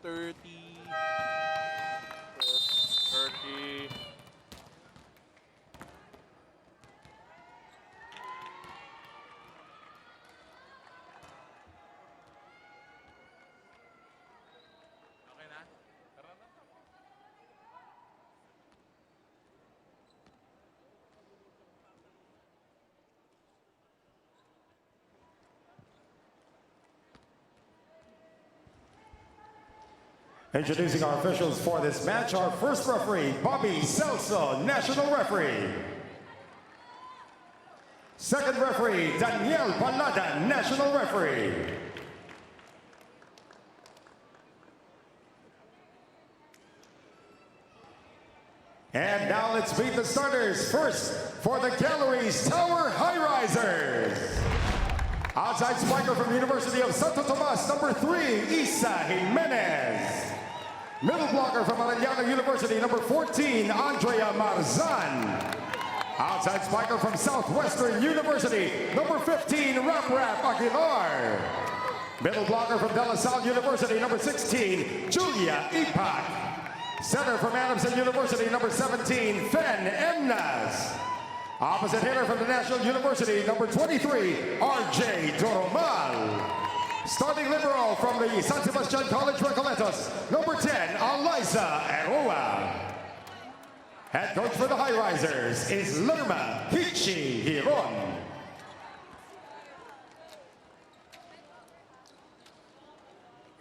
30. 30. Okay na? Tara na. Introducing our officials for this match, our first referee, Bobby Celso, national referee. Second referee, Daniel Palada, national referee. And now let's meet the starters. First, for the Galeries Tower Highrisers. Outside spiker from the University of Santo Tomas, number 3, Isa Jimenez. Middle blocker from Arellano University, number 14, Andrea Marzan. Outside spiker from Southwestern University, number 15, Rap Aguilar. Middle blocker from De La Salle University, number 16, Julia Ipak. Center from Adamson University, number 17, Fen Emnas. Opposite hitter from the National University, number 23, RJ Doromal. Starting libero from the San Sebastian College Recoletos, number 10, Eliza Aroa. Head coach for the Highrisers is Lerma Hichi Hiron.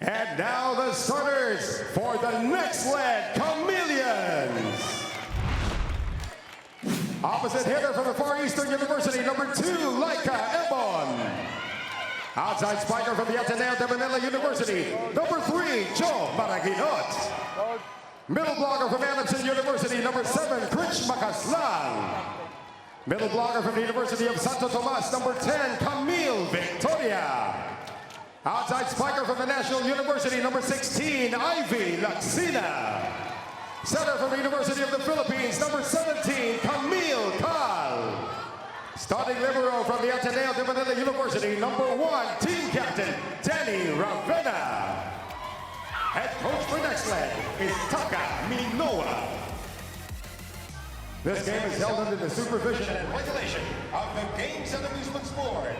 And now the starters for the Nxled Chameleons. Opposite hitter from the Far Eastern University, number 2, Laika Ebon. Outside spiker from the Ateneo de Manila University, number 3, Joe Maraginot. Middle blocker from Adamson University, number 7, Krish Makaslan. Middle blocker from the University of Santo Tomas, number 10, Camille Victoria. Outside spiker from the National University, number 16, Ivy Laxina. Center from the University of the Philippines, number 17, Camille Cal. Starting libero from the Ateneo de Manila University, number 1, team captain, Danny Ravena. Head coach for Nxled is Taka Minoa. This game is held under the supervision and regulation of the Games and Amusements Board.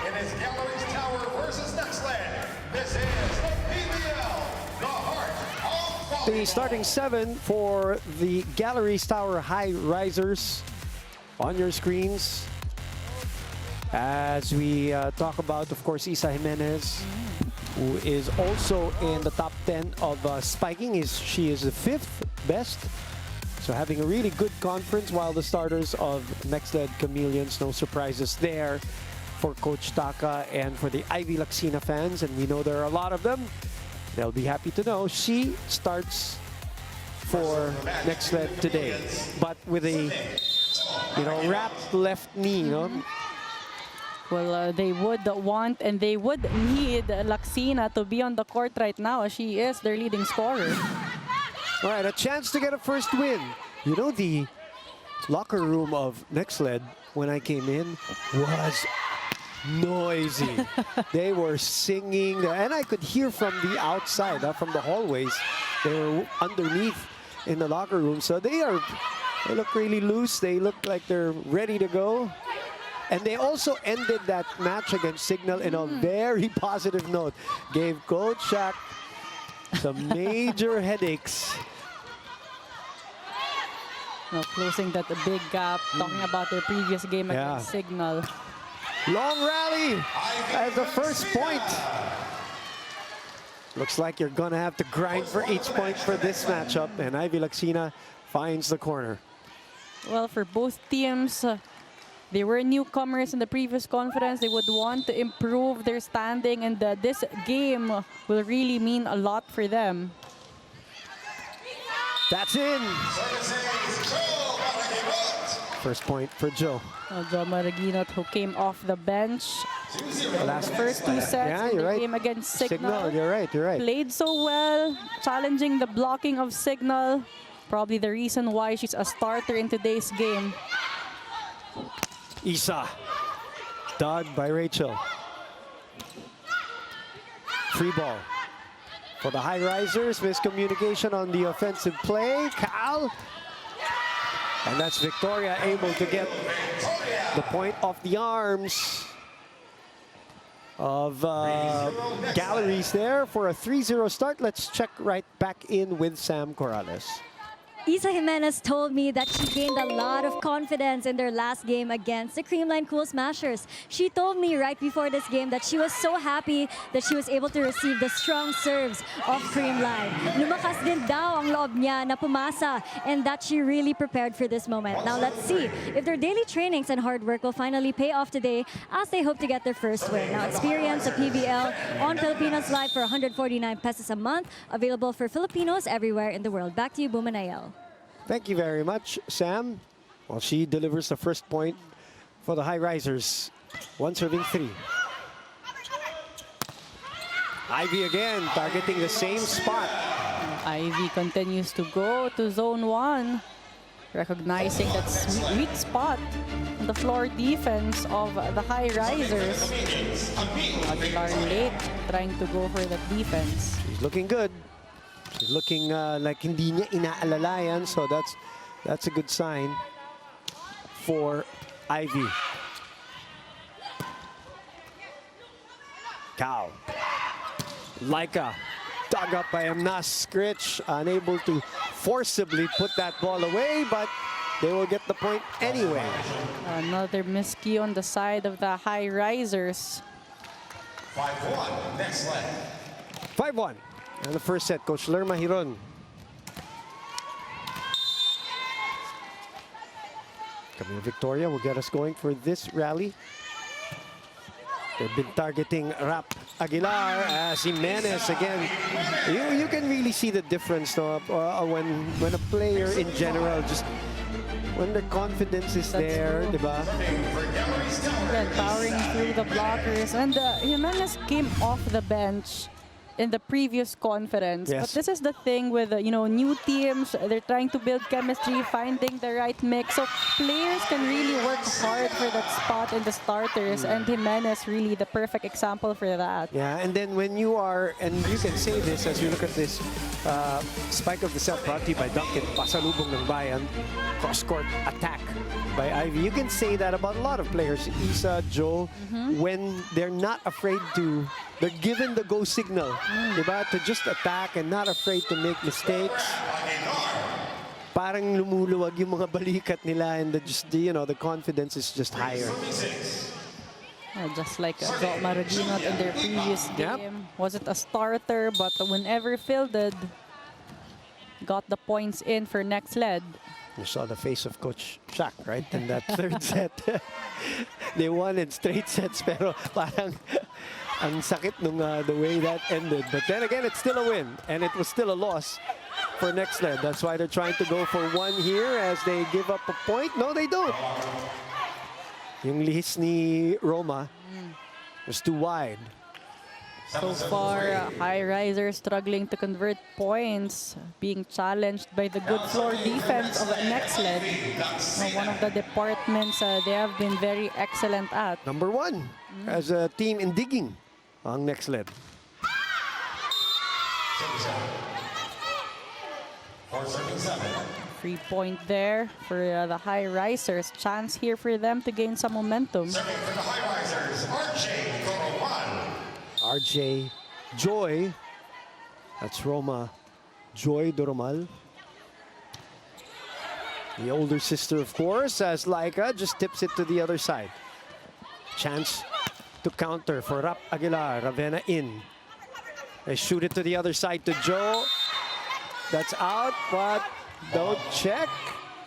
It is Galeries Tower versus Nxled. This is the PVL, the heart of volleyball. The starting 7 for the Galeries Tower Highrisers on your screens. As we talk about, of course, Isa Jimenez, who is also in the top 10 of spiking. She is the 5th best. So having a really good conference, while the starters of Nxled Chameleons, no surprises there for Coach Taka and for the Ivy Laxina fans, and we know there are a lot of them. They'll be happy to know she starts for Nxled today, but with a wrapped left knee. Well, they would want and they would need Laxina to be on the court right now, as she is their leading scorer. All right, a chance to get a first win. You know, the locker room of Nxled, when I came in, was noisy. They were singing, and I could hear from the outside, from the hallways. They were underneath in the locker room, so they look really loose. They look like they're ready to go. And they also ended that match against Signal in a very positive note. Gave Coach Shaq some major headaches. Now closing that big gap, talking about their previous game against Signal. Long rally as the first point. Looks like you're gonna have to grind for each point for this matchup, and Ivy Laxina finds the corner. Well, for both teams, they were newcomers in the previous conference. They would want to improve their standing, and this game will really mean a lot for them. That's in. First point for Joe. Joe Maraginot, who came off the bench the last first 2 sets in the game against Signal. You're right. Played so well, challenging the blocking of Signal. Probably the reason why she's a starter in today's game. Isa, dug by Rachel. Free ball for the Highrisers. Miscommunication on the offensive play. Cal. And that's Victoria able to get the point off the arms of Galleries there for a 3-0 start. Let's check right back in with Sam Corrales. Isa Jimenez told me that she gained a lot of confidence in their last game against the Creamline Cool Smashers. She told me right before this game that she was so happy that she was able to receive the strong serves of Creamline. Lumakas din daw ang loob niya na pumasa and that she really prepared for this moment. Now let's see if their daily trainings and hard work will finally pay off today as they hope to get their first win. Now experience a PVL on Filipinos Live for 149 pesos a month, available for Filipinos everywhere in the world. Back to you, Bumanayel. Thank you very much, Sam. Well, she delivers the first point for the Highrisers. 1 serving 3. Ivy again, targeting the same spot. Ivy continues to go to zone 1, recognizing that sweet spot on the floor defense of the Highrisers. Aguilar late, trying to go for that defense. She's looking good. She's looking like hindi niya inaalalayan, so that's a good sign for Ivy. Cow. Laika. Dug up by Amnas Scritch, unable to forcibly put that ball away, but they will get the point anyway. Another miskey on the side of the Highrisers. 5-1, Nxled. 5-1. And the first set, Coach Lerma Hiron. Camille Victoria will get us going for this rally. They've been targeting Rap Aguilar as Jimenez again. You can really see the difference no, when a player in general just when the confidence is there, diba? Again, powering through the blockers, and Jimenez came off the bench in the previous conference. Yes. But this is the thing with new teams. They're trying to build chemistry, finding the right mix. So players can really work hard for that spot in the starters, and Jimenez really the perfect example for that. Yeah, and then when you are, and you can say this as you look at this spike of the set brought to you by Duncan, pasalubong ng bayan, cross-court attack by Ivy. You can say that about a lot of players, Isa, Joe, when they're not afraid to, they're given the go signal, diba? To just attack and not afraid to make mistakes. Parang lumuluwag yung mga balikat nila, and the confidence is just higher. Just like Jo Maraginot in their previous game. Wasn't a starter, but whenever fielded, got the points in for Nxled. You saw the face of Coach Shaq, right? In that third set. They won in straight sets, pero parang ang sakit nung the way that ended. But then again, it's still a win, and it was still a loss for Nxled. That's why they're trying to go for one here as they give up a point. No, they don't. Yung lihis ni Roma was too wide. So far, Highrisers struggling to convert points, being challenged by the good floor defense of Nxled. One of the departments they have been very excellent at. Number 1 as a team in digging ang Nxled. Free point there for the Highrisers. Chance here for them to gain some momentum. RJ Joy, that's Roma Joy Doromal. The older sister, of course, as Laika just tips it to the other side. Chance to counter for Rap Aguilar. Ravenna in. They shoot it to the other side to Joe. That's out, but don't check.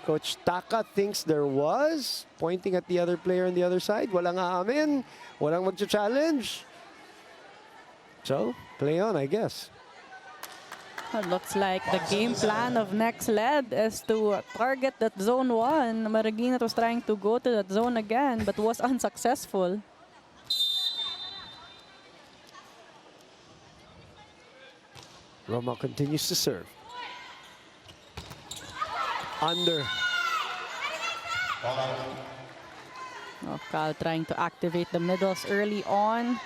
Coach Taka thinks there was. Pointing at the other player on the other side. Walang aamin. Walang magcha-challenge. So, play on, I guess. It looks like the game plan of Nxled is to target that zone 1. Maraginot was trying to go to that zone again, but was unsuccessful. Roma continues to serve. Under. Cal trying to activate the middles early on.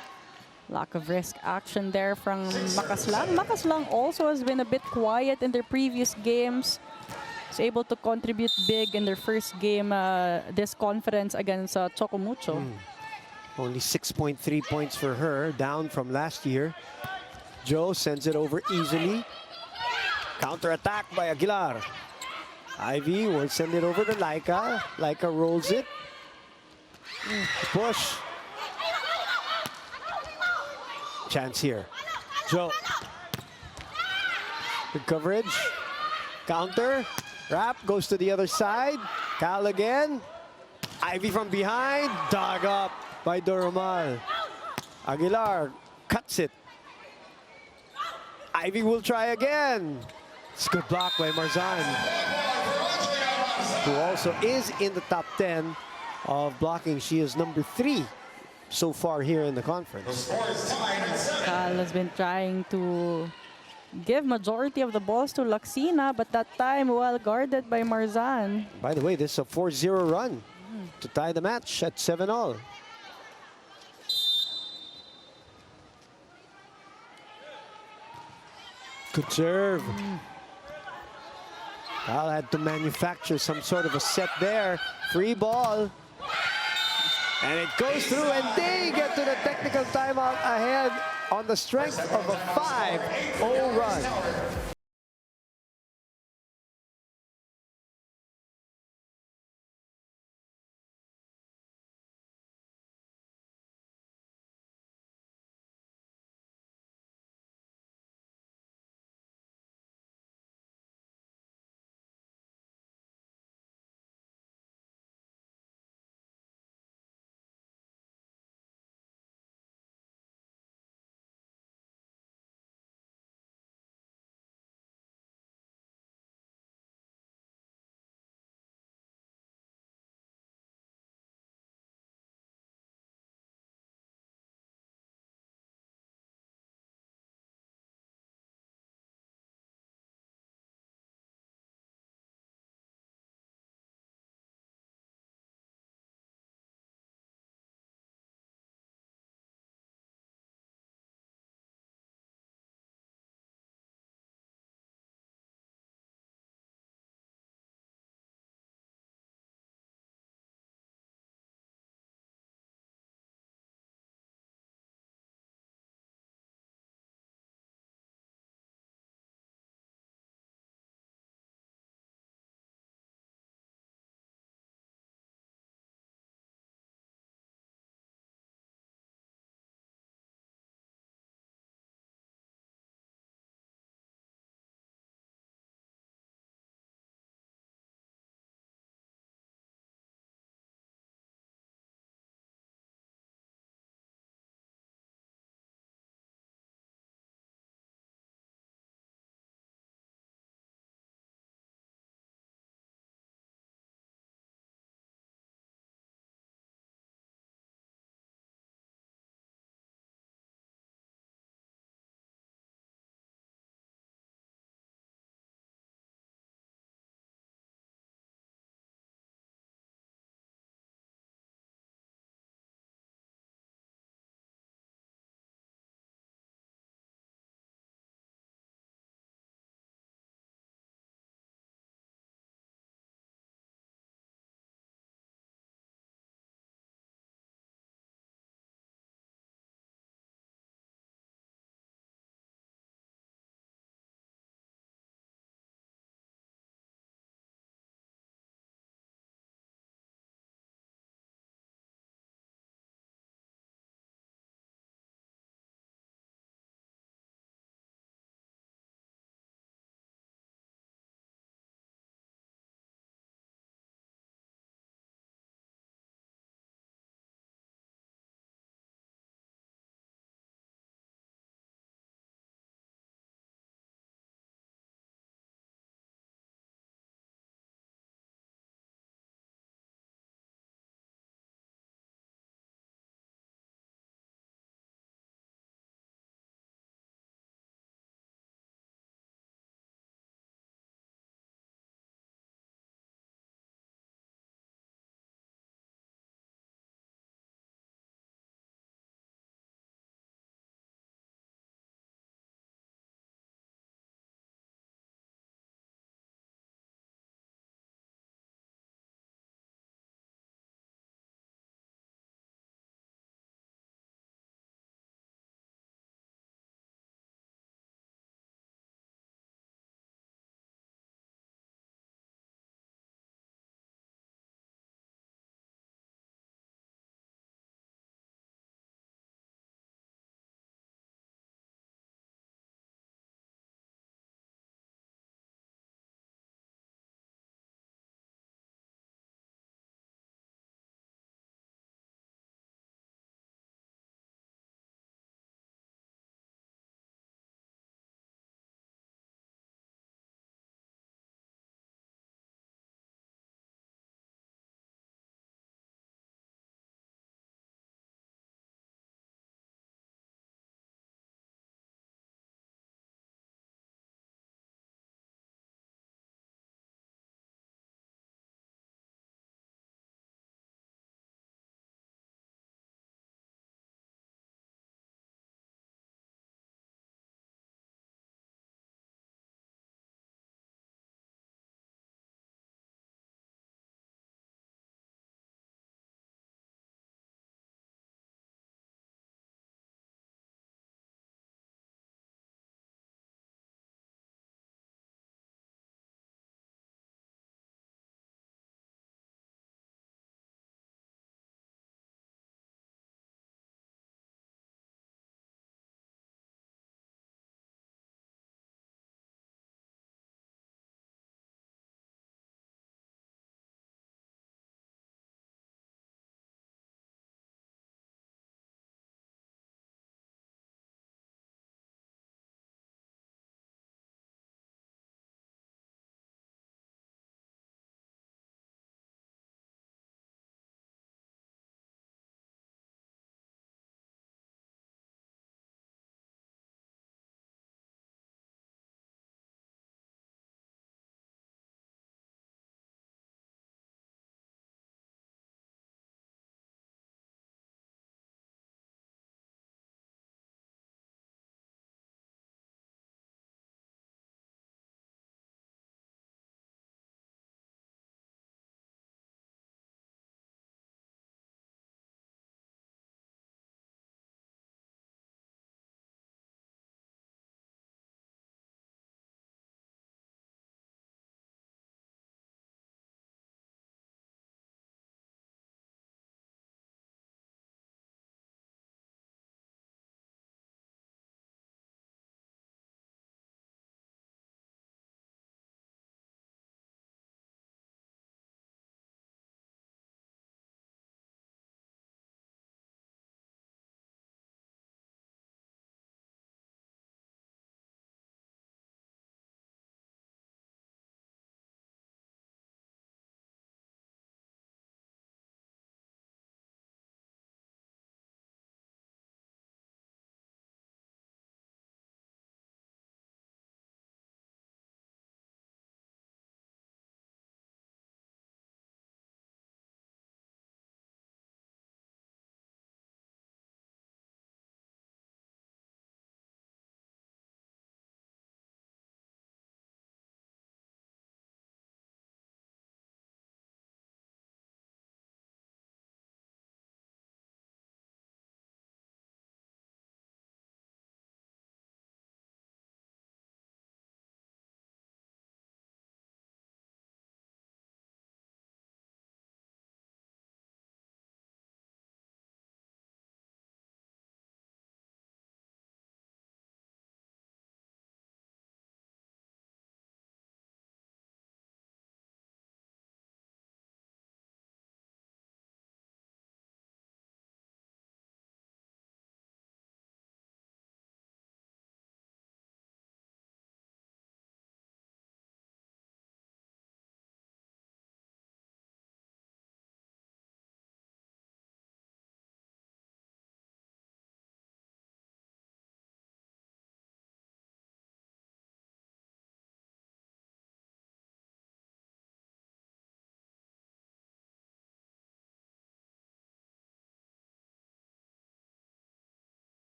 Lack of risk action there from Makaslang. Makaslang also has been a bit quiet in their previous games. Was able to contribute big in their first game, this conference against Chocomucho. Only 6.3 points for her, down from last year. Joe sends it over easily. Counter-attack by Aguilar. Ivy will send it over to Laika. Laika rolls it. Push. Chance here. Joe. Good coverage. Counter. Wrap goes to the other side. Cal again. Ivy from behind. Dug up by Doromal. Aguilar cuts it. Ivy will try again. It's good block by Marzan, who also is in the top 10 of blocking. She is number 3 so far here in the conference. Cal has been trying to give majority of the balls to Laksina, but that time well guarded by Marzan. By the way, this is a 4-0 run to tie the match at 7-all. Good serve. Cal had to manufacture some sort of a set there. Free ball. And it goes through, and they get to the technical timeout ahead on the strength of a 5-0 run.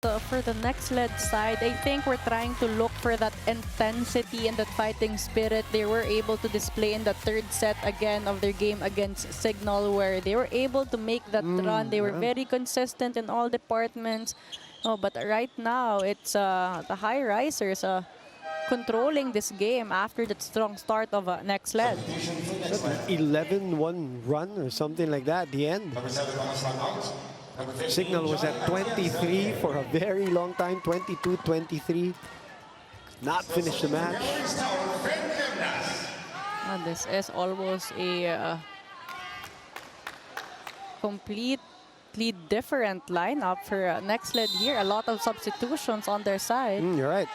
for the Nxled side, I think we're trying to look for that intensity and that fighting spirit they were able to display in the third set again of their game against Signal, where they were able to make that run. They were very consistent in all departments. Oh, but right now, it's the Highrisers controlling this game after that strong start of Nxled. 11-1 run or something like that at the end. Signal was at 23 for a very long time, 22-23. Not finish the match. This is almost a completely different lineup for Nxled here. A lot of substitutions on their side. You're right.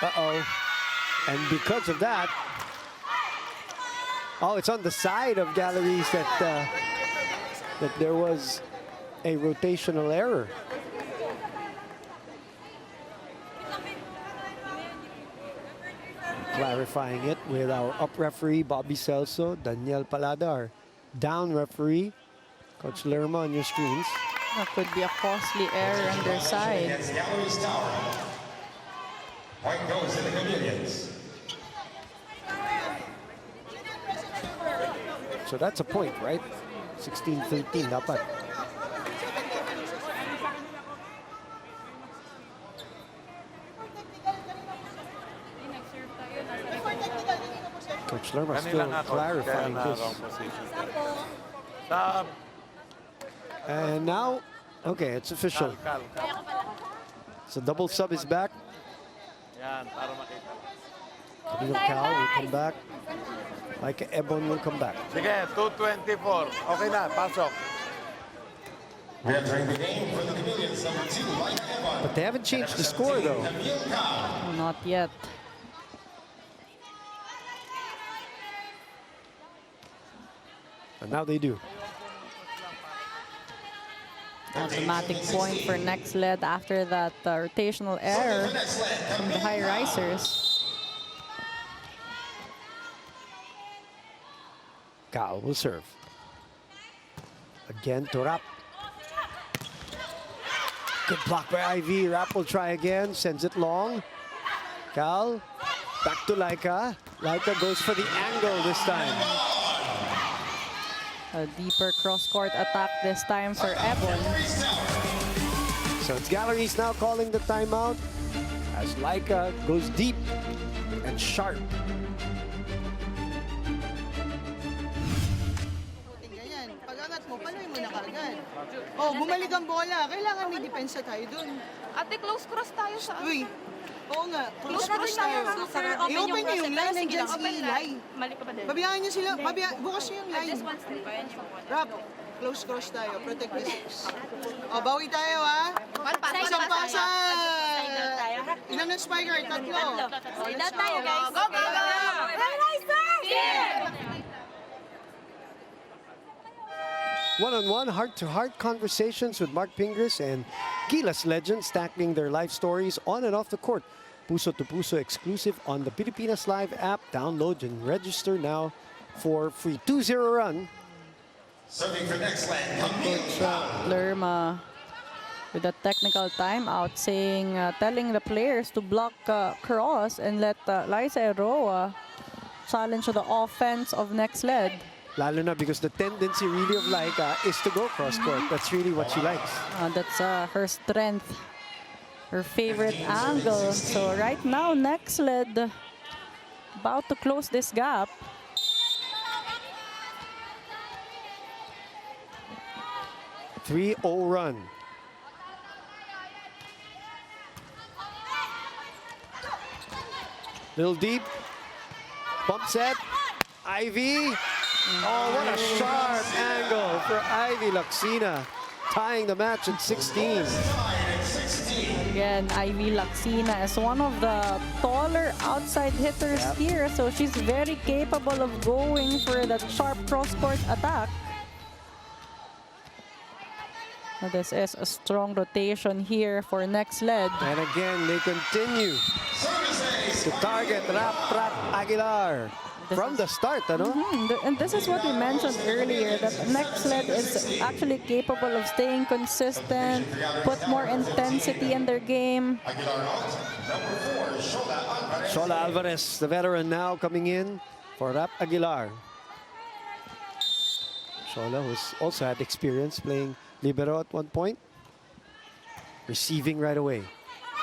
Uh-oh. And because of that, oh, it's on the side of Galeries that there was a rotational error. Clarifying it with our up referee, Bobby Celso, Daniel Paladar. Down referee, Coach Lerma on your screens. That could be a costly error on their side. Galeries Tower. Point goes to the Chameleons. So that's a point, right? 16-13 dapat. Coach Lerma still clarifying this. And now, okay, it's official. So double sub is back. Yan, para makita. Camilo Cal will come back. Mike Ebon will come back. Sige, 2:24. Okay na, pasok. We're entering the game for the Chameleons, number 2, Mike Evans. But they haven't changed the score though. Not yet. And now they do. Automatic point for Nxled after that rotational error from the Highrisers. Cal will serve. Again to Rap. Good block by Ivy. Rap will try again. Sends it long. Cal. Back to Laika. Laika goes for the angle this time. A deeper cross-court attack this time for Ebon. So it's Galeries now calling the timeout as Laika goes deep and sharp. Ganyan. Pag-angat mo, panoy mo na kagad. Oh, bumalik ang bola. Kailangan may depensa tayo dun. Ate, close cross tayo sa... Uy, oo nga. Close Close cross cross tayo. tayo. Super open I-open yung niyo yung line. cross. Sige Nandiyan lang, si open Eli. Mali ka ba din? Babiyaan niyo sila. Bukas niyo yung line. Just one step pa yan. Rap, close cross tayo. Protect the six. O, bawi tayo ha. Isang pasa. Signal tayo. Ilan ng spiker? Tatlo. Signal tayo, guys. Go, go, go! Highrisers! One-on-one, heart-to-heart conversations with Mark Pingris and Gilas legends tackling their life stories on and off the court. Puso to Puso exclusive on the Pilipinas Live app. Download and register now for free. 2-0 run. Serving for Nxled, Coach Lerma with a technical timeout saying, telling the players to block cross and let Liza Eroa challenge the offense of Nxled. Lalo na because the tendency really of Laika is to go cross-court. That's really what she likes. That's her strength, her favorite angle. So right now, Nxled about to close this gap. A 3-0 run. Little deep. Bump set. Ivy. Oh, what a sharp angle for Ivy Laksina. Tying the match at 16. Again, Ivy Laksina is one of the taller outside hitters here. So she's very capable of going for that sharp cross-court attack. Now this is a strong rotation here for Nxled. And again, they continue to target Rap Aguilar. from the start, ano? And this is what we mentioned earlier, that Nxled is actually capable of staying consistent, put more intensity in their game. Shola Alvarez, the veteran now coming in for Rap Aguilar. Shola, who's also had experience playing libero at one point. Receiving right away.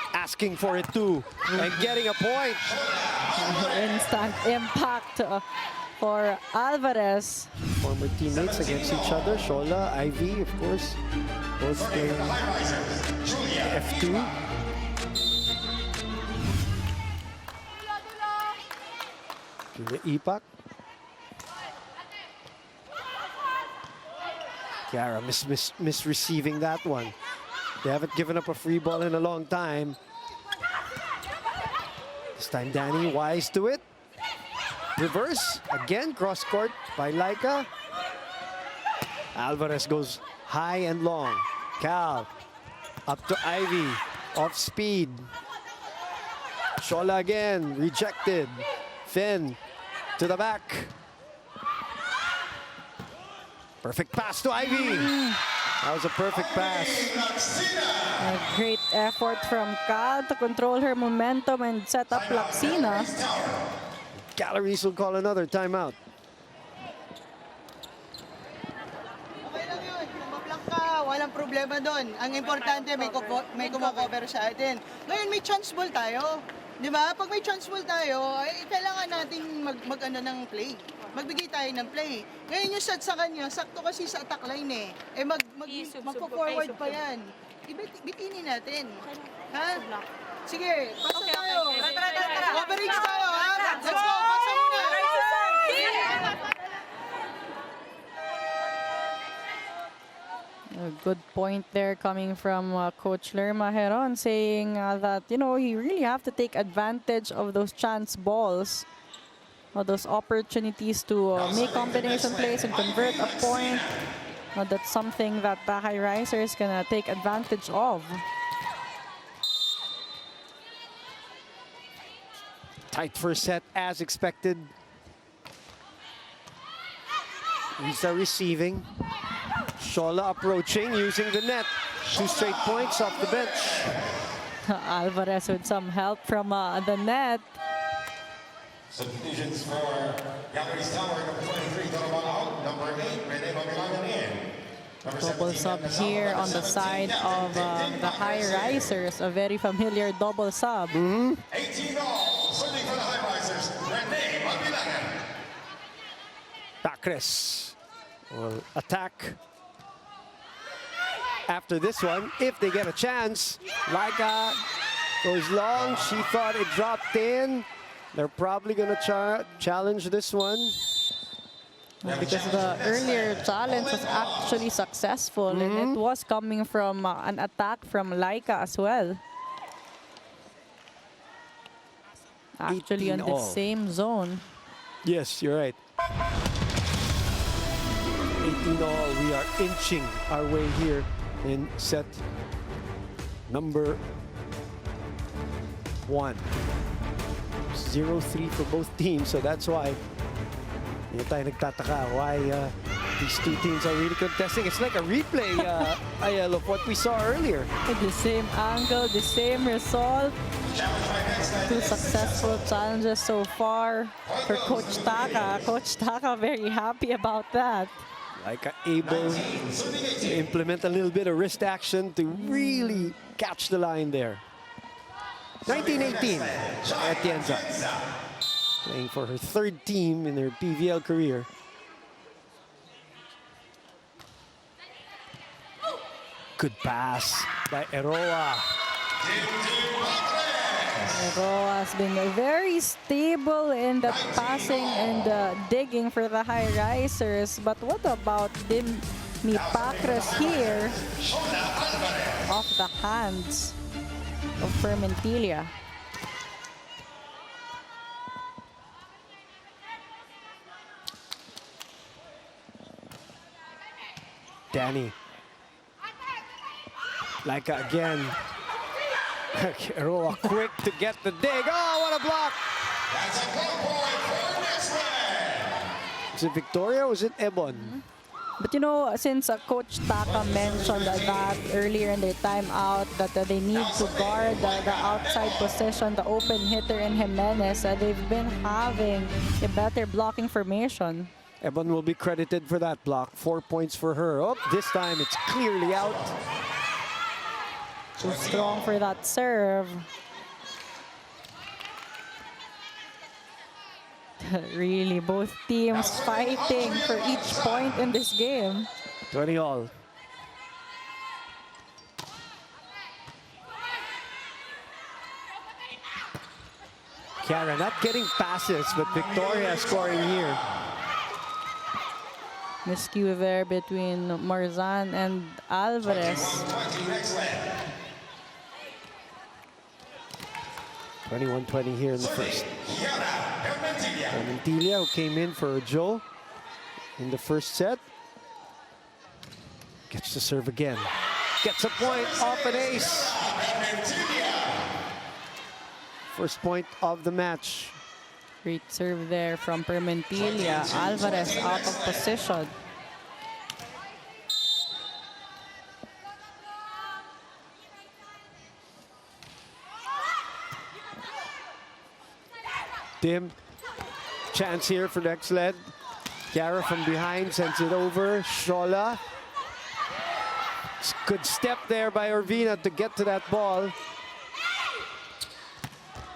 Asking for it too, and getting a point. Instant impact for Alvarez. Former teammates against each other. Shola, Ivy, of course, both playing F2. To the Ipak. Kiara misreceiving that one. They haven't given up a free ball in a long time. This time Danny wise to it. Reverse, again cross court by Laika. Alvarez goes high and long. Cal, up to Ivy, off speed. Shola again, rejected. Finn, to the back. Perfect pass to Ivy. That was a perfect pass. A great effort from Cal to control her momentum and set up Laksina. Galleries will call another timeout. Okay lang yun. Kung mablock ka, walang problema doon. Ang importante, may kumakover sa atin. Ngayon, may chance ball tayo. Di ba? Pag may chance ball tayo, ay kailangan natin mag-ano ng play. Magbigay tayo ng play. Ngayon yung shot sa kanya, sakto kasi sa attack line eh. Magpo-forward pa yan. Bitinin natin. Ha? Sige, pasa tayo. Coverage tayo, ha? Let's go, pasa muna. A good point there coming from Coach Lerma Heron, saying that, you know, you really have to take advantage of those chance balls, or those opportunities to make combination plays and convert a point. That's something that the Highrisers can take advantage of. Tight first set as expected. Lisa receiving. Shola approaching, using the net. 2 straight points off the bench. Alvarez with some help from the net. Substitutions for Galeries Tower, number 23, Donovan out, number 8, Rene Babilangan in. Double sub here on the side of the Highrisers, a very familiar double sub. 18 all, serving for the Highrisers, Rene Babilangan. Pacres will attack after this one, if they get a chance. Laika goes long. She thought it dropped in. They're probably going to challenge this one. Because the earlier challenge was actually successful, and it was coming from an attack from Laika as well. Actually in the same zone. Yes, you're right. 18 all. We are inching our way here in set number 1. 0-3 for both teams, so that's why hindi tayo nagtataka why these two teams are really contesting. It's like a replay, Ayel, of what we saw earlier. The same angle, the same result. 2 successful challenges so far for Coach Taka. Coach Taka very happy about that. Like able to implement a little bit of wrist action to really catch the line there. 1918, Atienza, playing for her 3rd team in her PVL career. Good pass by Eroa. Eroa has been very stable in the passing and digging for the Highrisers. But what about Demi Pacres here? Off the hands of Fermentilia. Danny. Laika again. Eroa quick to get the dig. Oh, what a block Is it Victoria or is it Ebon? But you know, since Coach Taka mentioned that earlier in their timeout that they need to guard the outside position, the open hitter in Jimenez, they've been having a better blocking formation. Ebon will be credited for that block. 4 points for her. Oh, this time it's clearly out. Too strong for that serve. Really, both teams fighting for each point in this game. 20 all. Kiara not getting passes, but Victoria scoring here. Miscue there between Marzan and Alvarez. 21-20 here in the first. Montilla, who came in for Joe in the first set, gets to serve again. Gets a point off an ace. First point of the match. Great serve there from Preliminaries. Alvarez out of position. Tim, chance here for Nxled. Kiara from behind sends it over. Shola. Good step there by Orvina to get to that ball.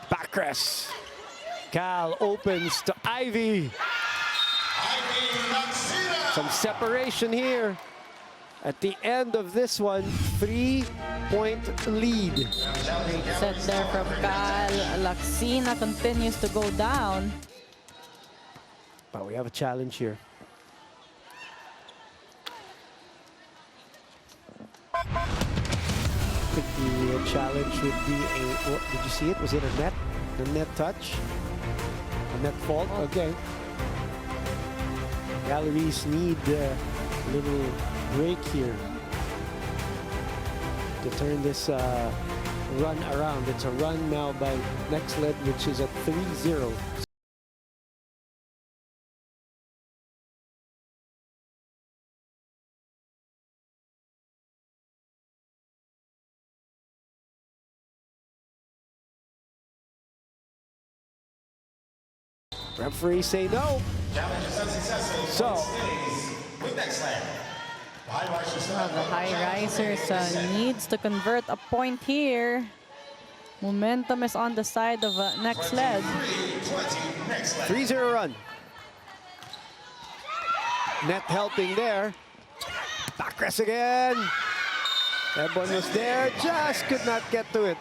Backress. Cal opens to Ivy. Some separation here. At the end of this one, 3-point lead. Great set there from Cal. Laxina continues to go down. But we have a challenge here. I think the challenge would be a, what, did you see it? Was it a net? The net touch? A net fault? Okay. Galleries need a little break here to turn this run around. It's a run now by Nxled, which is at 3-0. Referees say no. So, The Highrisers needs to convert a point here. Momentum is on the side of Nxled. 3-0 run. Net helping there. Backress again. Ebon was there, just could not get to it.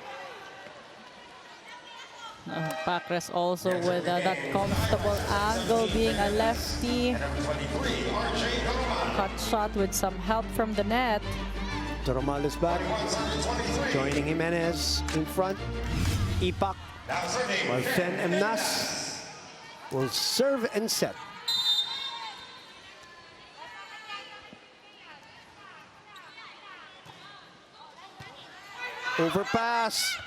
Backress also with that comfortable angle, being a lefty. Cut shot with some help from the net. Toromales back, joining Jimenez in front. Ipak, while Fen Emnas will serve and set. Overpass.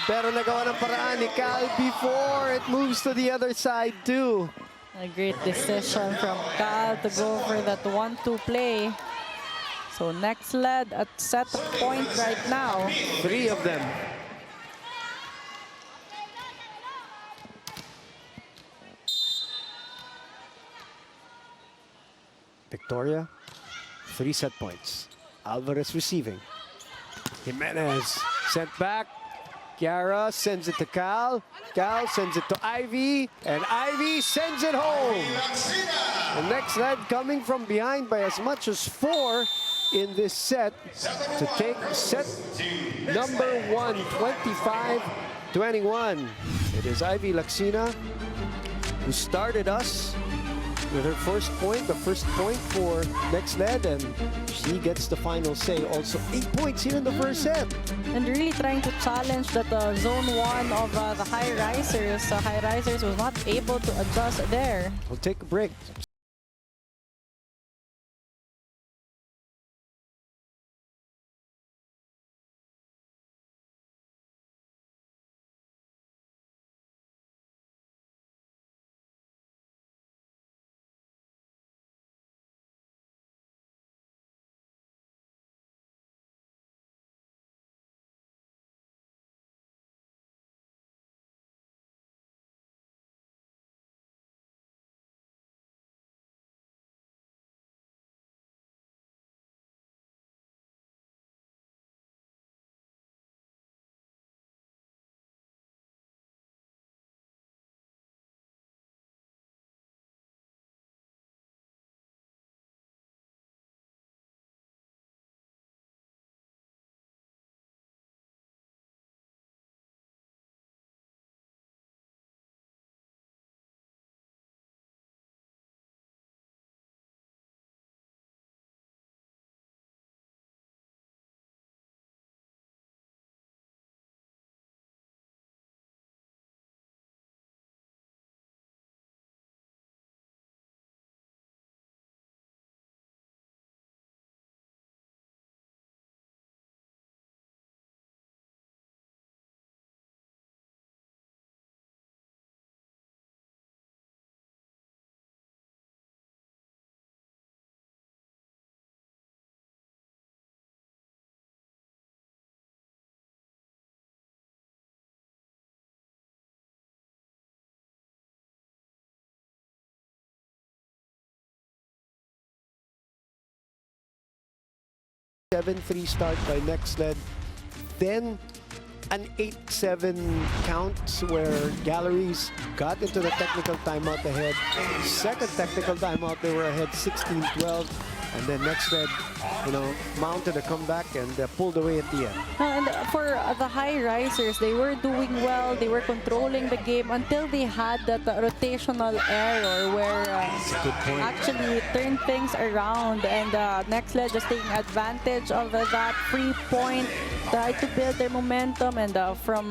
Pero nagawa ng paraan ni Cal before it moves to the other side too. A great decision from Cal to go for that 1-2 play. So Nxled at set point right now. 3 of them. Victoria, 3 set points. Alvarez receiving. Jimenez sent back. Kiara sends it to Cal. Cal sends it to Ivy. And Ivy sends it home. The next lead coming from behind by as much as 4 in this set to take set number 1, 25-21. It is Ivy Laxina who started us with her first point, the first point for Nxled, and she gets the final say. Also 8 points here in the first set. And really trying to challenge that zone 1 of the Highrisers. Highrisers was not able to adjust there. We'll take a break. 7-3 start by Nxled. Then an 8-7 count where Galeries got into the technical timeout ahead. Second technical timeout, they were ahead 16-12. And then Nxled, mounted a comeback and pulled away at the end. And for the Highrisers, they were doing well. They were controlling the game until they had that rotational error where actually turned things around. And Nxled just taking advantage of that free point, tried to build their momentum. And from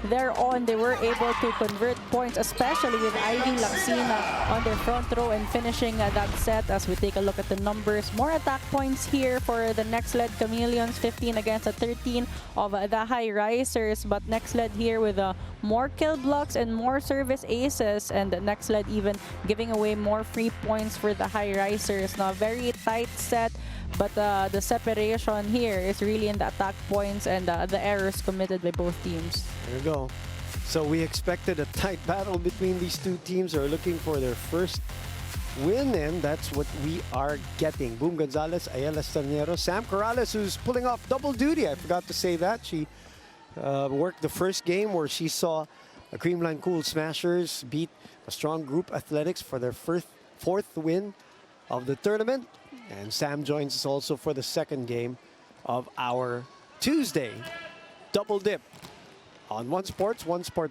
there on, they were able to convert points, especially with Ivy Laxina on their front row and finishing that set. As we take a look at the numbers, more attack points here for the Nxled Chameleons, 15 against 13 of the Highrisers. But Nxled here with more kill blocks and more service aces, and Nxled even giving away more free points for the Highrisers. Now, very tight set, but the separation here is really in the attack points and the errors committed by both teams. There you go. So we expected a tight battle between these two teams. Are looking for their first win, and that's what we are getting. Boom Gonzalez, Ayala Starnero, Sam Corrales, who's pulling off double duty. I forgot to say that. She worked the first game where she saw a Creamline Cool Smashers beat a strong group Athletics for their fourth win of the tournament. And Sam joins us also for the second game of our Tuesday double dip on One Sports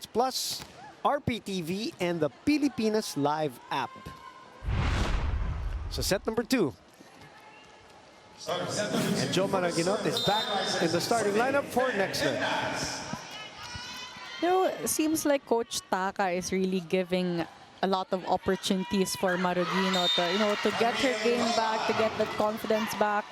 Plus, RPTV, and the Pilipinas Live app. So set number 2. And Joe Maraginot is back in the starting lineup for Nxled. It seems like Coach Taka is really giving a lot of opportunities for Maragino to get her game back, to get that confidence back.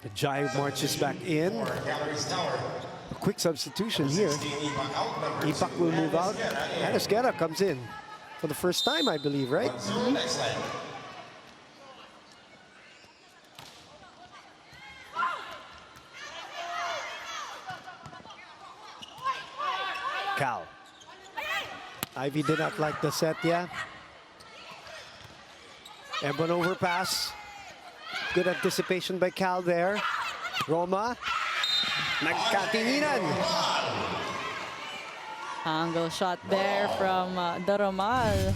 The Jive marches back in. A quick substitution here. Ipak will move out. And Esquera comes in for the first time, I believe, right? Cal. Ivy did not like the set, yeah. Ebon overpass. Good anticipation by Cal there. Roma. Nagkatinginan. Angle shot there from Doromal.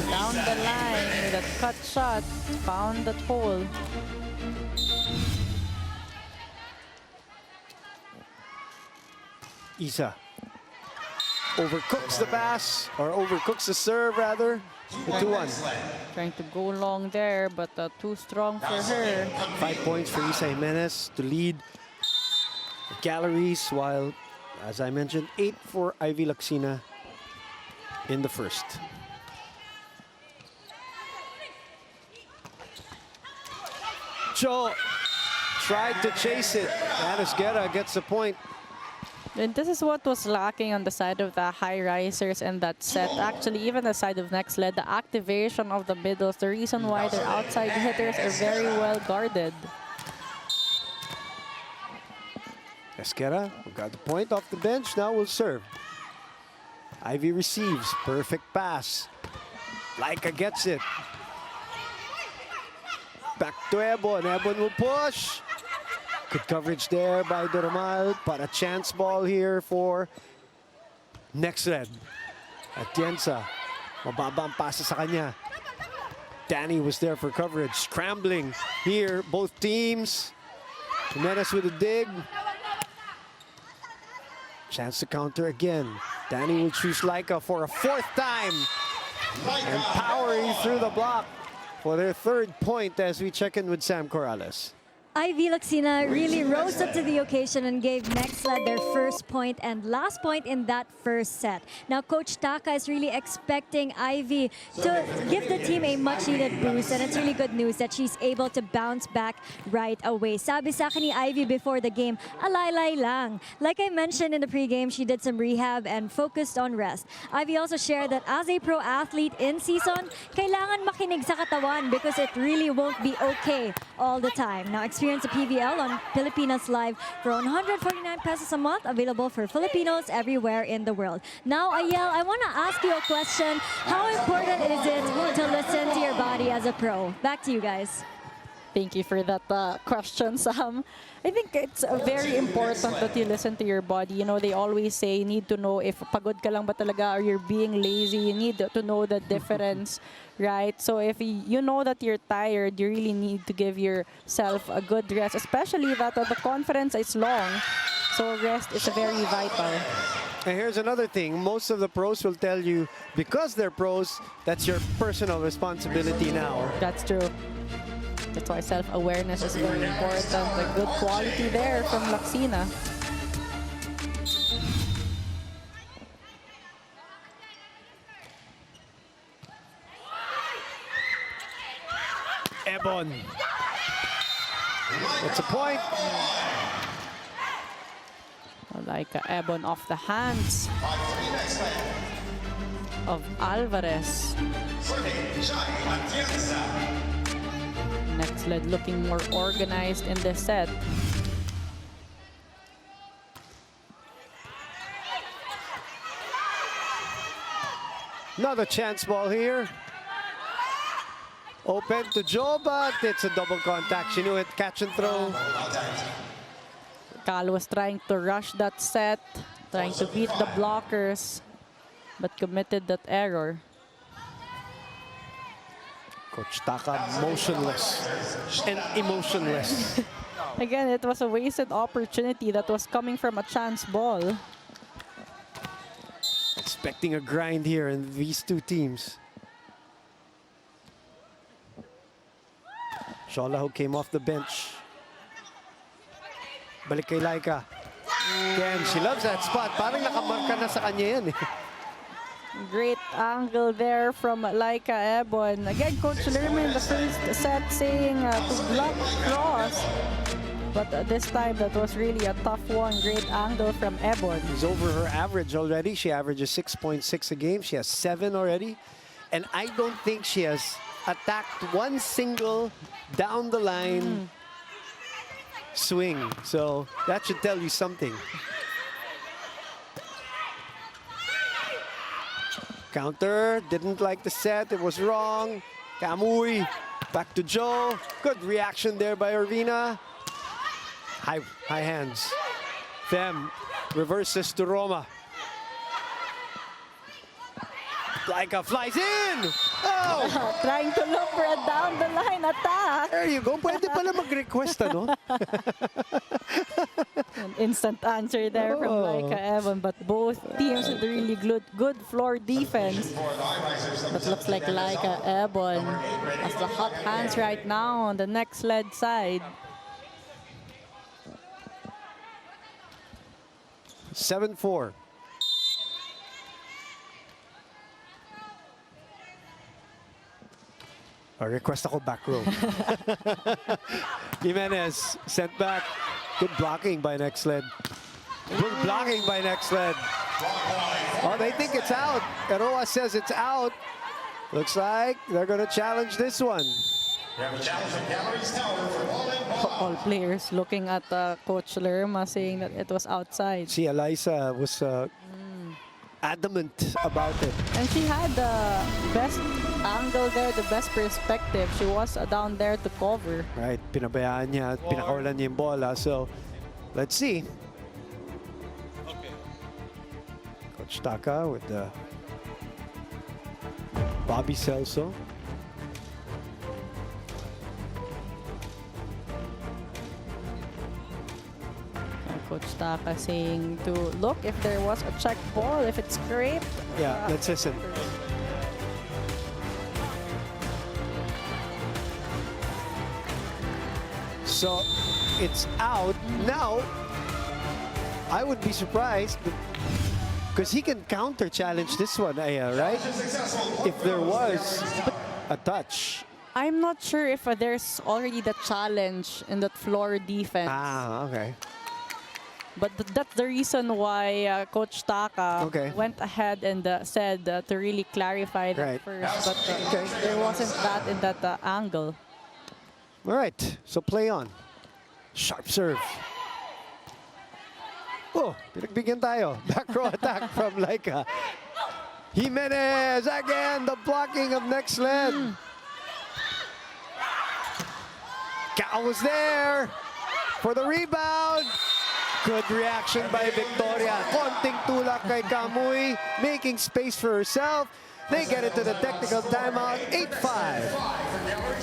Down the line with a cut shot. Found that hole. Isa overcooks the pass, or overcooks the serve rather. The 2-1. Trying to go long there, but too strong for her. 5 points for Isa Jimenez to lead the Galeries, while, as I mentioned, 8 for Ivy Laxina in the first. Joe tried to chase it. Esquera gets the point. And this is what was lacking on the side of the Highrisers in that set. Actually, even the side of Nxled, the activation of the middles, the reason why their outside hitters are very well guarded. Esquera, who got the point off the bench, now will serve. Ivy receives, perfect pass. Laika gets it. Back to Ebon, Ebon will push. Good coverage there by Doromal, but a chance ball here for Nxled. Atienza, mababa ang pasa sa kanya. Danny was there for coverage, scrambling here, both teams. Jimenez with a dig. Chance to counter again. Danny will choose Laika for a 4th time. And powering through the block for their 3rd point as we check in with Sam Corrales. Ivy Laxina really rose up to the occasion and gave Nxled their first point and last point in that first set. Now, Coach Taka is really expecting Ivy to give the team a much-needed boost, and it's really good news that she's able to bounce back right away. Sabi sa akin ni Ivy before the game, alaylay lang. Like I mentioned in the pregame, she did some rehab and focused on rest. Ivy also shared that as a pro athlete in season, kailangan makinig sa katawan because it really won't be okay all the time. Now, experienced experience the PVL on Pilipinas Live for 149 pesos a month, available for Filipinos everywhere in the world. Now, Ayel, I want to ask you a question. How important is it to listen to your body as a pro? Back to you guys. Thank you for that question, Sam. I think it's very important that you listen to your body. You know, they always say you need to know if pagod ka lang ba talaga or you're being lazy. You need to know the difference, right? So if you know that you're tired, you really need to give yourself a good rest, especially that the conference is long. So rest is very vital. And here's another thing. Most of the pros will tell you, because they're pros, that's your personal responsibility now. That's true. That's why self-awareness is very important. The good quality there from Laksina. Ebon. That's a point. Like Ebon off the hands of Alvarez. Nxled looking more organized in this set. Another chance ball here. Open to Joe, but it's a double contact. She knew it, catch and throw. Cal was trying to rush that set, trying to beat the blockers, but committed that error. Coach Taka motionless and emotionless. Again, it was a wasted opportunity that was coming from a chance ball. Expecting a grind here in these two teams. Shola, who came off the bench. Balik kay Laika. Again, she loves that spot. Parang nakamarka na sa kanya yan eh. Great angle there from Laika Ebon. Again, Coach Lerman in the first set saying to block cross. But this time, that was really a tough one. Great angle from Ebon. She's over her average already. She averages 6.6 a game. She has 7 already. And I don't think she has attacked one single down the line swing. So that should tell you something. Counter, didn't like the set, it was wrong. Kamui, back to Joe. Good reaction there by Irvina. High hands. Them reverses to Roma. Laika flies in! Oh! Trying to look for a down-the-line attack. There you go. Pwede pala mag-request, ano? An instant answer there from Laika Ebon, but both teams with really good floor defense. But looks like Laika Ebon has the hot hands right now on the Nxled side. 7-4. Request ako back row. Jimenez sent back. Good blocking by Nxled. Good blocking by Nxled. Oh, they think it's out. Eroa says it's out. Looks like they're going to challenge this one. Galeries Tower for volleyball. All players looking at Coach Lerma saying that it was outside. See, Eliza was adamant about it. And she had the best angle there, the best perspective. She was down there to cover. Right, pinabayaan niya, pinakawalan niya yung bola. So, let's see. Okay. Coach Taka with the Bobby Celso. Coach Taka saying to look if there was a check ball, if it's scraped. Yeah, let's listen. So it's out. Now, I would be surprised because he can counter challenge this one, Aya, right? If there was a touch. I'm not sure if there's already the challenge in that floor defense. Ah, okay. But that's the reason why Coach Taka went ahead and said to really clarify that first. But there wasn't that in that angle. All right, so play on. Sharp serve. Oh, pinagbigyan tayo. Back row attack from Laika. Jimenez again, the blocking of Nxled. Cal was there for the rebound. Good reaction by Victoria. Konting tulak kay Kamuy, making space for herself. They get into the technical timeout, 8-5.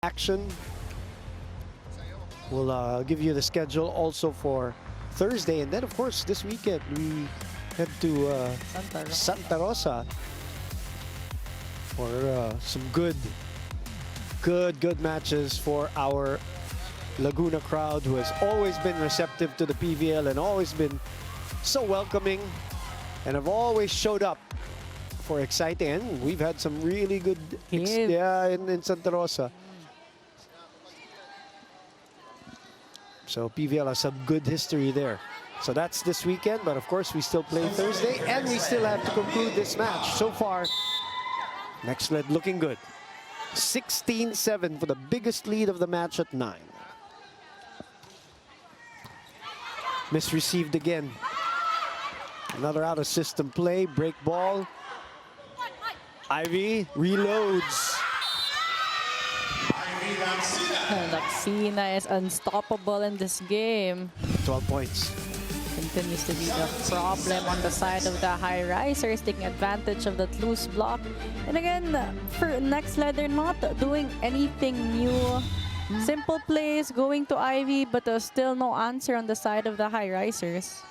action. We'll give you the schedule also for Thursday, and then of course this weekend we head to Santa Rosa for some good matches for our Laguna crowd, who has always been receptive to the PVL and always been so welcoming and have always showed up for exciting. And we've had some really good in Santa Rosa. So PVL has some good history there. So that's this weekend, but of course we still play Thursday and we still have to conclude this match. So far, Nxled looking good. 16-7 for the biggest lead of the match at 9. Misreceived again. Another out-of-system play, break ball. Ivy reloads. Nxled is unstoppable in this game. 12 points. Continues to be the problem on the side of the Highrisers, taking advantage of that loose block. And again, for Nxled, they're not doing anything new. Simple plays, going to Ivy, but still no answer on the side of the Highrisers.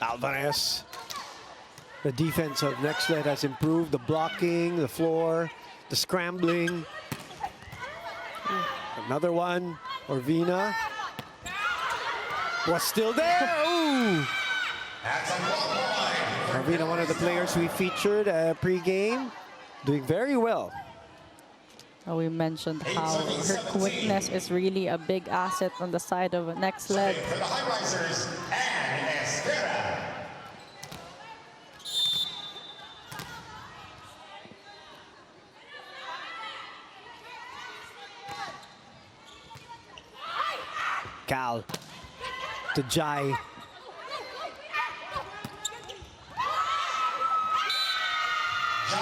Alvarez. The defense of Nxled has improved. The blocking, the floor, the scrambling. Another one. Orvina was still there. Ooh. Orvina, one of the players we featured pre-game, doing very well. We mentioned how her quickness is really a big asset on the side of Nxled. Cal to Jai.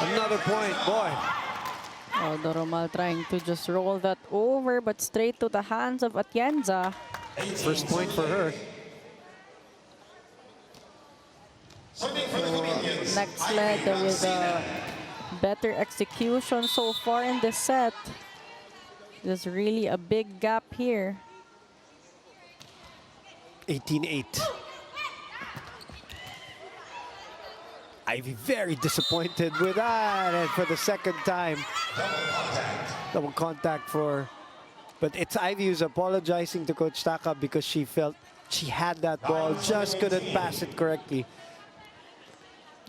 Another point, boy. Doromal trying to just roll that over, but straight to the hands of Atienza. First point for her. Nxled with a better execution so far in this set. There's really a big gap here. 18-8. Ivy very disappointed with that, and for the second time. Double contact for, but it's Ivy who's apologizing to Coach Taka because she felt she had that ball, just couldn't pass it correctly.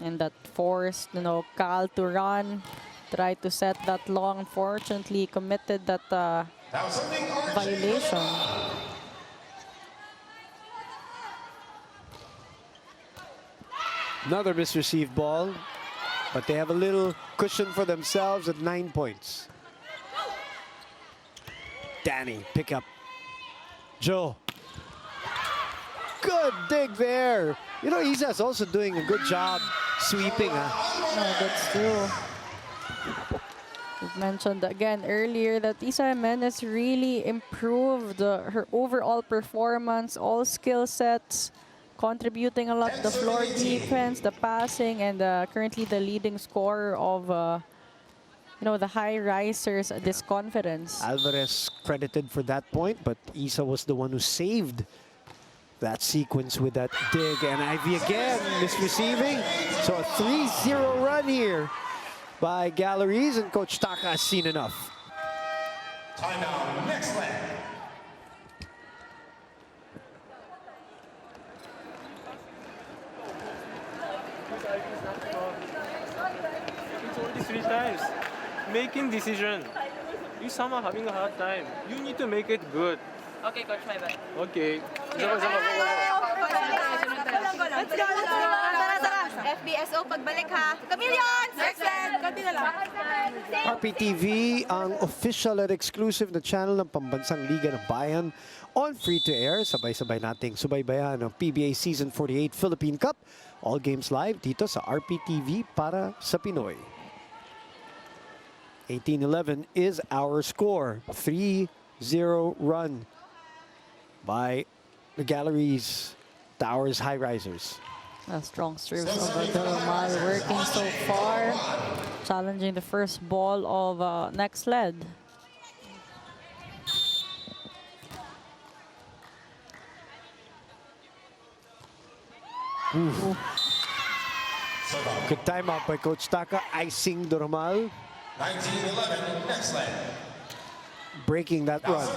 And that forced, Cal to run, try to set that long. Unfortunately, committed that violation. Another misreceived ball, but they have a little cushion for themselves at 9 points. Danny, pick up. Joe. Good dig there. Isa's also doing a good job sweeping. No, that's true. We've mentioned again earlier that Isa Jimenez really improved her overall performance, all skill sets, contributing a lot to the floor defense, the passing, and currently the leading scorer of the Highrisers, this confidence. Alvarez credited for that point, but Isa was the one who saved that sequence with that dig. And Ivy again misreceiving. So a 3-0 run here by Galeries, and Coach Taka has seen enough. Timeout, Nxled. It's already 3 times. Making decision. You somehow having a hard time. You need to make it good. Okay, coach, my bad. Okay. Let's go. FBSO, pagbalik ha. Chameleons! Konti na lang. RPTV, ang official at exclusive na channel ng Pambansang Liga ng Bayan on free-to-air. Sabay-sabay nating subaybayan ang PBA Season 48 Philippine Cup. All games live dito sa RPTV para sa Pinoy. 18-11 is our score. 3-0 run by the Galeries Tower Highrisers. Strong serves of Doromal working so far. Challenging the first ball of Nxled. Good timeout by Coach Taka, icing Doromal. 19-11, Nxled. Breaking that run.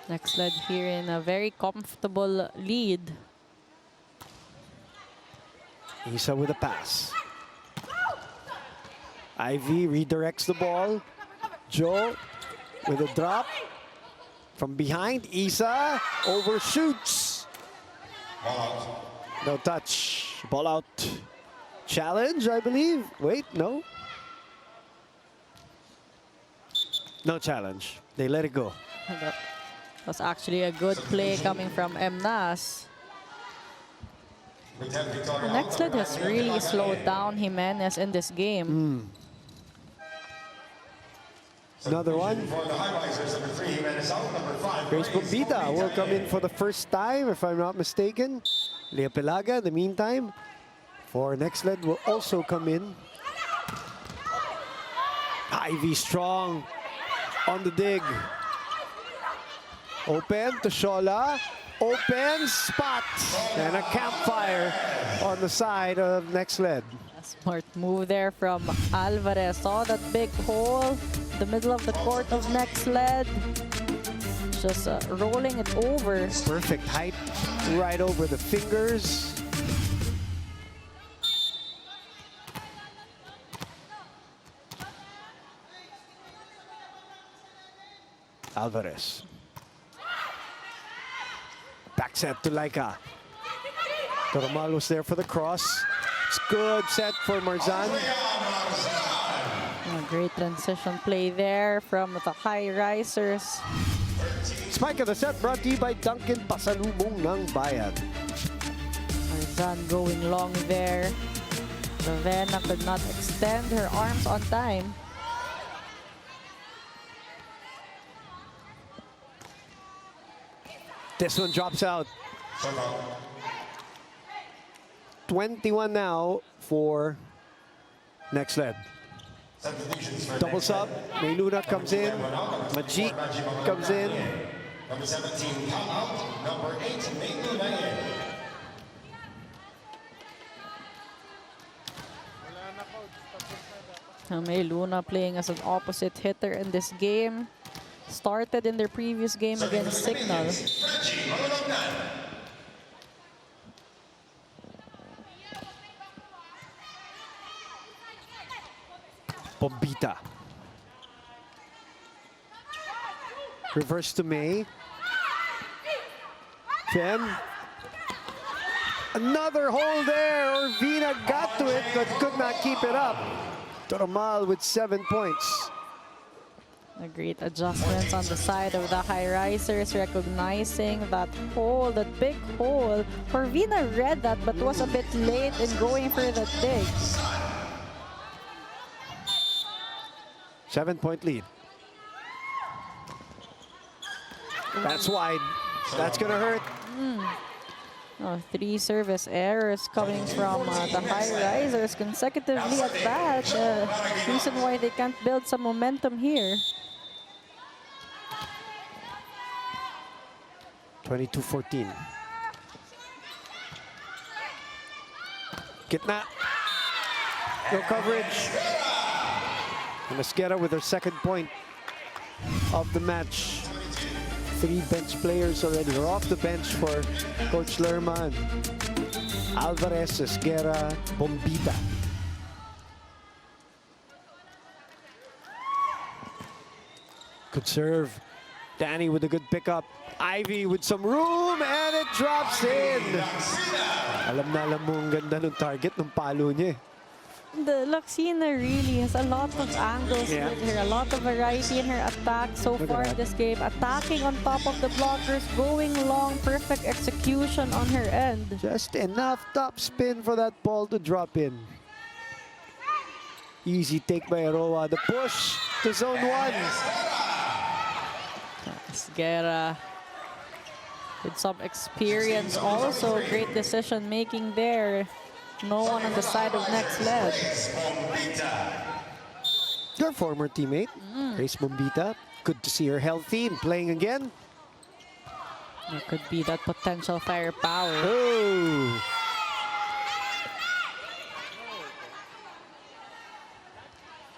Nxled here in a very comfortable lead. Isa with a pass. Ivy redirects the ball. Joe with a drop. From behind, Isa overshoots. No touch. Ball out. Challenge, I believe. Wait, no. No challenge. They let it go. That was actually a good play coming from Mnas. Nxled has really slowed down Jimenez in this game. Another one. Grace Bombita will come in for the first time, if I'm not mistaken. Lea Pelaga, in the meantime, for Nxled will also come in. Ivy strong on the dig. Open to Shola. Open spot. And a campfire on the side of Nxled. A smart move there from Alvarez. Saw that big hole, the middle of the court of Nxled. Just rolling it over. Perfect height, right over the fingers. Alvarez. Back set to Laika. Doromal was there for the cross. It's good set for Marzan. A great transition play there from the Highrisers. Spike of the set brought to you by Duncan Pasalubong ng Bayan. Marzan going long there. Ravenna could not extend her arms on time. This one drops out. 21 now for Nxled. Double sub. Mayluna comes in. Majit comes in. Number 17, come out. Number 8, Mayluna in. Mayluna playing as an opposite hitter in this game. Started in their previous game against Signal. Bombita. Reverse to May. Fem. Another hole there. Orvina got to it but could not keep it up. Doromal with 7 points. A great adjustments on the side of the Highrisers, recognizing that hole, that big hole. Orvina read that but was a bit late in going for that dig. 7-point lead. That's wide. That's gonna hurt. Oh, 3 service errors coming from the Highrisers consecutively at that. Reason why they can't build some momentum here. 22-14. Kitna. No coverage. And Mosquera with her second point of the match. 3 bench players already are off the bench for Coach Lerma. Alvarez, Esguera, Bombita. Good serve. Danny with a good pickup. Ivy with some room and it drops in. Alam na alam mo ang ganda ng target ng palo niya. The Laxina really has a lot of angles with her, a lot of variety in her attack so far in this game. Attacking on top of the blockers, going long, perfect execution on her end. Just enough top spin for that ball to drop in. Easy take by Aroa. The push to zone 1. Esguera with some experience also. Great decision making there. No one on the side of Nxled. Your former teammate, Grace Bombita. Good to see her healthy and playing again. It could be that potential firepower. Oh!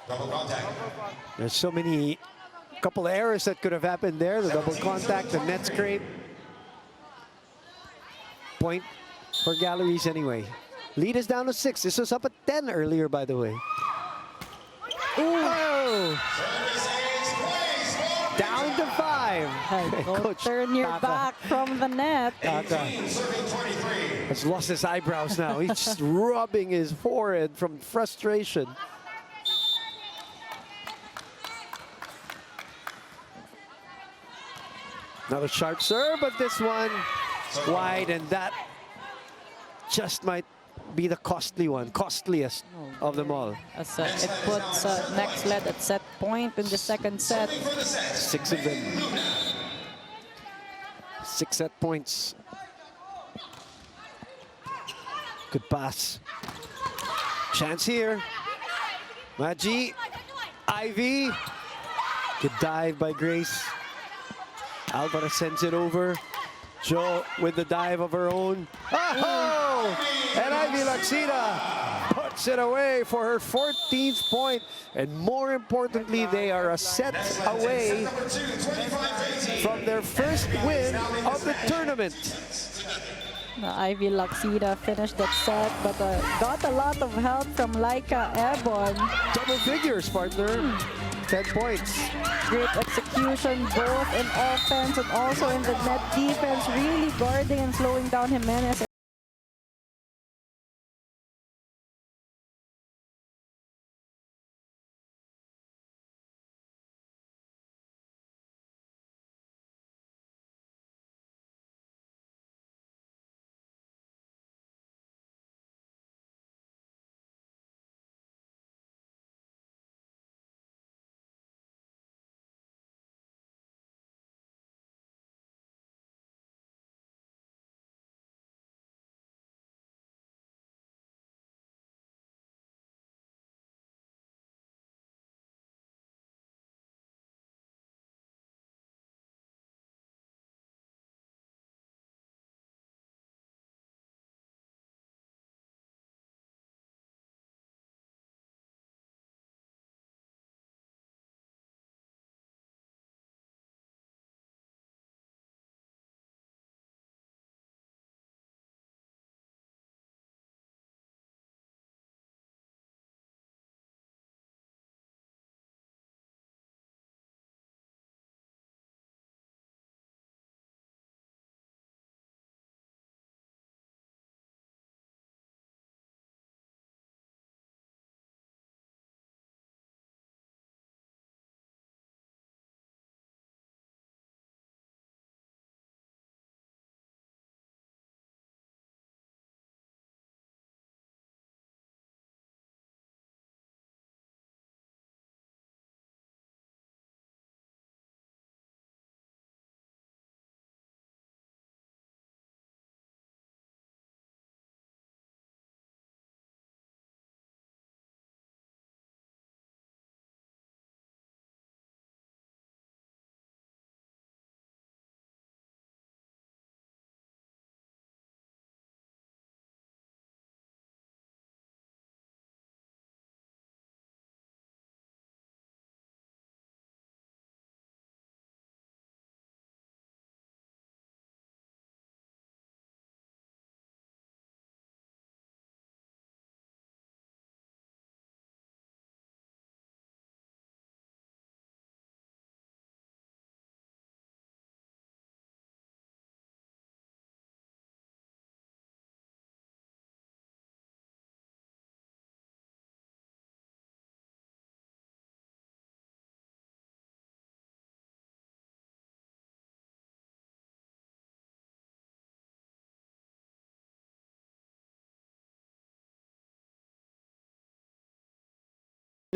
Double contact. There's so many, couple of errors that could have happened there. The double contact, the net scrape. Point for Galleries anyway. Lead is down to 6. This was up at 10 earlier, by the way. Ooh. Down to 5. Don't turn your back from the net. Taka has lost his eyebrows now. He's just rubbing his forehead from frustration. Another sharp serve, but this one wide, and that just might be the costly one, costliest of them all. As, it puts Nxled at set point in the second set. 6 of them. 6 set points. Good pass. Chance here. Magi. Ivy. Good dive by Grace. Alvarez sends it over. Jo with the dive of her own. Oh! And Ivy Laxida puts it away for her 14th point. And more importantly, they are a set away from their first win of the tournament. Ivy Laxida finished that set, but got a lot of help from Laika Ebon. Double figures, partner. 10 points. Great execution both in offense and also in the net defense, really guarding and slowing down Jimenez.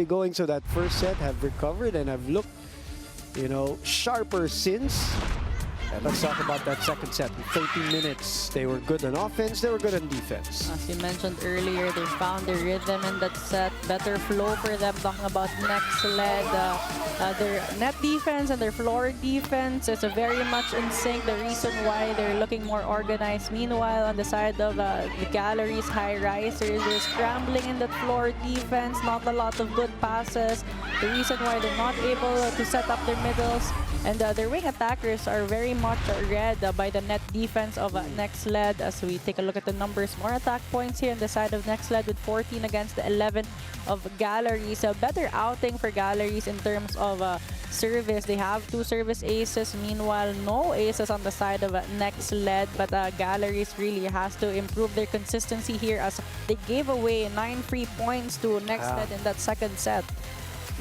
Going, so that first set have recovered and have looked, you know, sharper since. And let's talk about that second set. In 13 minutes, they were good on offense, they were good on defense. As you mentioned earlier, they found their rhythm in that set. Better flow for them. Talking about Nxled, their net defense and their floor defense is very much in sync. The reason why they're looking more organized. Meanwhile, on the side of the Galeries Highrisers, they're scrambling in that floor defense. Not a lot of good passes. The reason why they're not able to set up their middles. And their wing attackers are very much read by the net defense of Nxled. As we take a look at the numbers, more attack points here on the side of Nxled with 14 against the 11 of Galeries. A better outing for Galeries in terms of service. They have 2 service aces. Meanwhile, no aces on the side of Nxled. But Galeries really has to improve their consistency here as they gave away 9 free points to Nxled in that second set.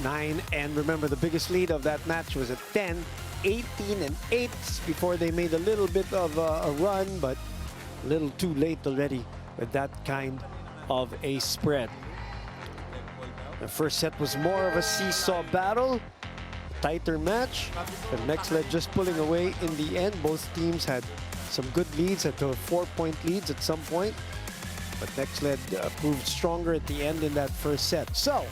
9, and remember the biggest lead of that match was at 10, 18 and 8 before they made a little bit of a run, but a little too late already with that kind of a spread. The first set was more of a seesaw battle, tighter match, but Nxled just pulling away in the end. Both teams had some good leads, had 4-point leads at some point, but Nxled proved stronger at the end in that first set. So,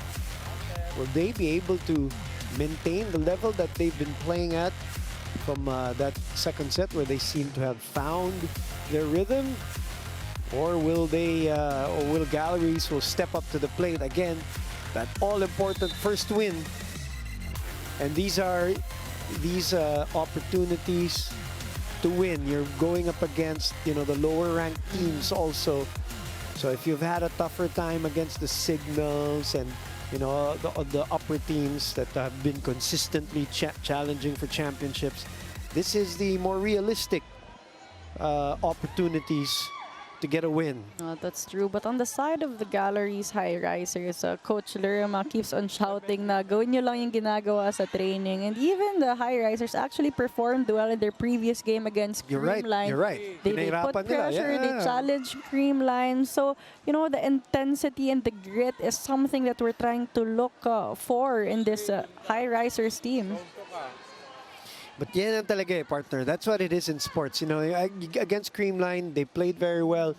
will they be able to maintain the level that they've been playing at from that second set where they seem to have found their rhythm? Or will they, or will Galeries will step up to the plate again? That all-important first win. And these are opportunities to win. You're going up against, you know, the lower-ranked teams also. So if you've had a tougher time against the Signals and you know, the upper teams that have been consistently challenging for championships, this is the more realistic opportunities to get a win. That's true. But on the side of the Galeries Highrisers, Coach Lerma keeps on shouting na gawin nyo lang yung ginagawa sa training. And even the Highrisers actually performed well in their previous game against Creamline. You're right. They put pressure, they challenged Creamline. So, you know, the intensity and the grit is something that we're trying to look for in this Highrisers team. But yan ang talaga partner. That's what it is in sports. You know, against Creamline, they played very well,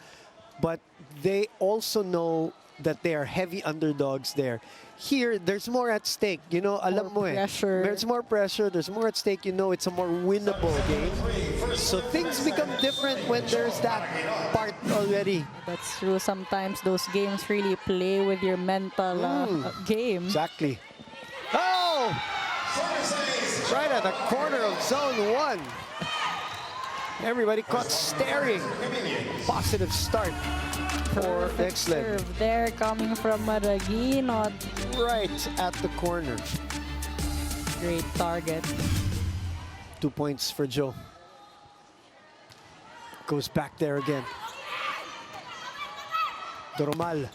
but they also know that they are heavy underdogs there. Here, there's more at stake. You know, alam mo pressure. There's more pressure. There's more at stake. You know, it's a more winnable game. So things become different when there's that part already. That's true. Sometimes those games really play with your mental game. Exactly. Oh! Right at the corner of zone 1. Everybody caught staring. Positive start for Nxled. Serve there coming from Maraguinot. Right at the corner. Great target. 2 points for Joe. Goes back there again. Doromal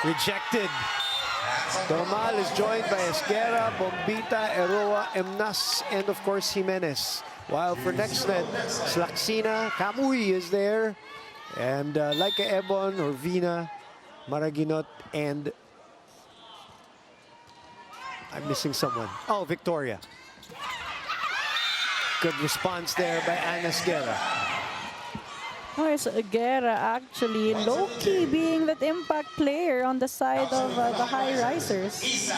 rejected. Doromal is joined by Esguerra, Bombita, Eroa, Emnas, and of course Jimenez. While for Nxled, Slaksina, Kamui is there, and Laika Ebon, Orvina, Maraguinot, and I'm missing someone. Oh, Victoria. Good response there by Ana Esguerra. Oh, it's Guerra actually low-key being that impact player on the side of the Highrisers.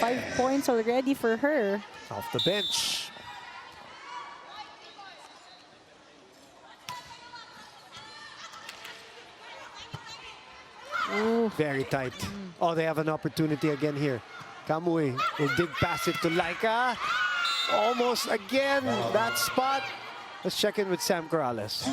5 points already for her. Off the bench. Ooh. Very tight. Oh, they have an opportunity again here. Kamui will dig past it to Laika. Almost again, that spot. Let's check in with Sam Corrales.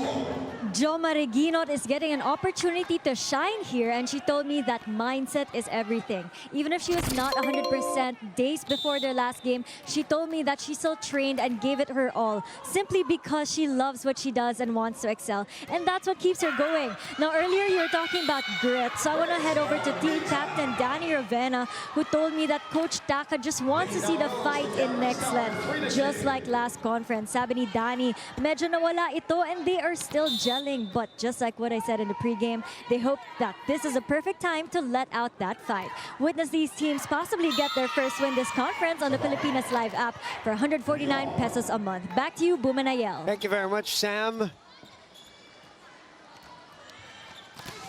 Jo Maraguinot is getting an opportunity to shine here, and she told me that mindset is everything. Even if she was not 100% days before their last game, she told me that she still trained and gave it her all, simply because she loves what she does and wants to excel. And that's what keeps her going. Now, earlier you were talking about grit, so I want to head over to team captain Danny Ravena, who told me that Coach Taka just wants to see the fight in Nxled, just like last conference. Sabi ni Danny, medyo nawala ito and they are still gelling. But just like what I said in the pregame, they hope that this is a perfect time to let out that fight. Witness these teams possibly get their first win this conference on the Pilipinas Live app for 149 pesos a month. Back to you, Bumanayel. Thank you very much, Sam.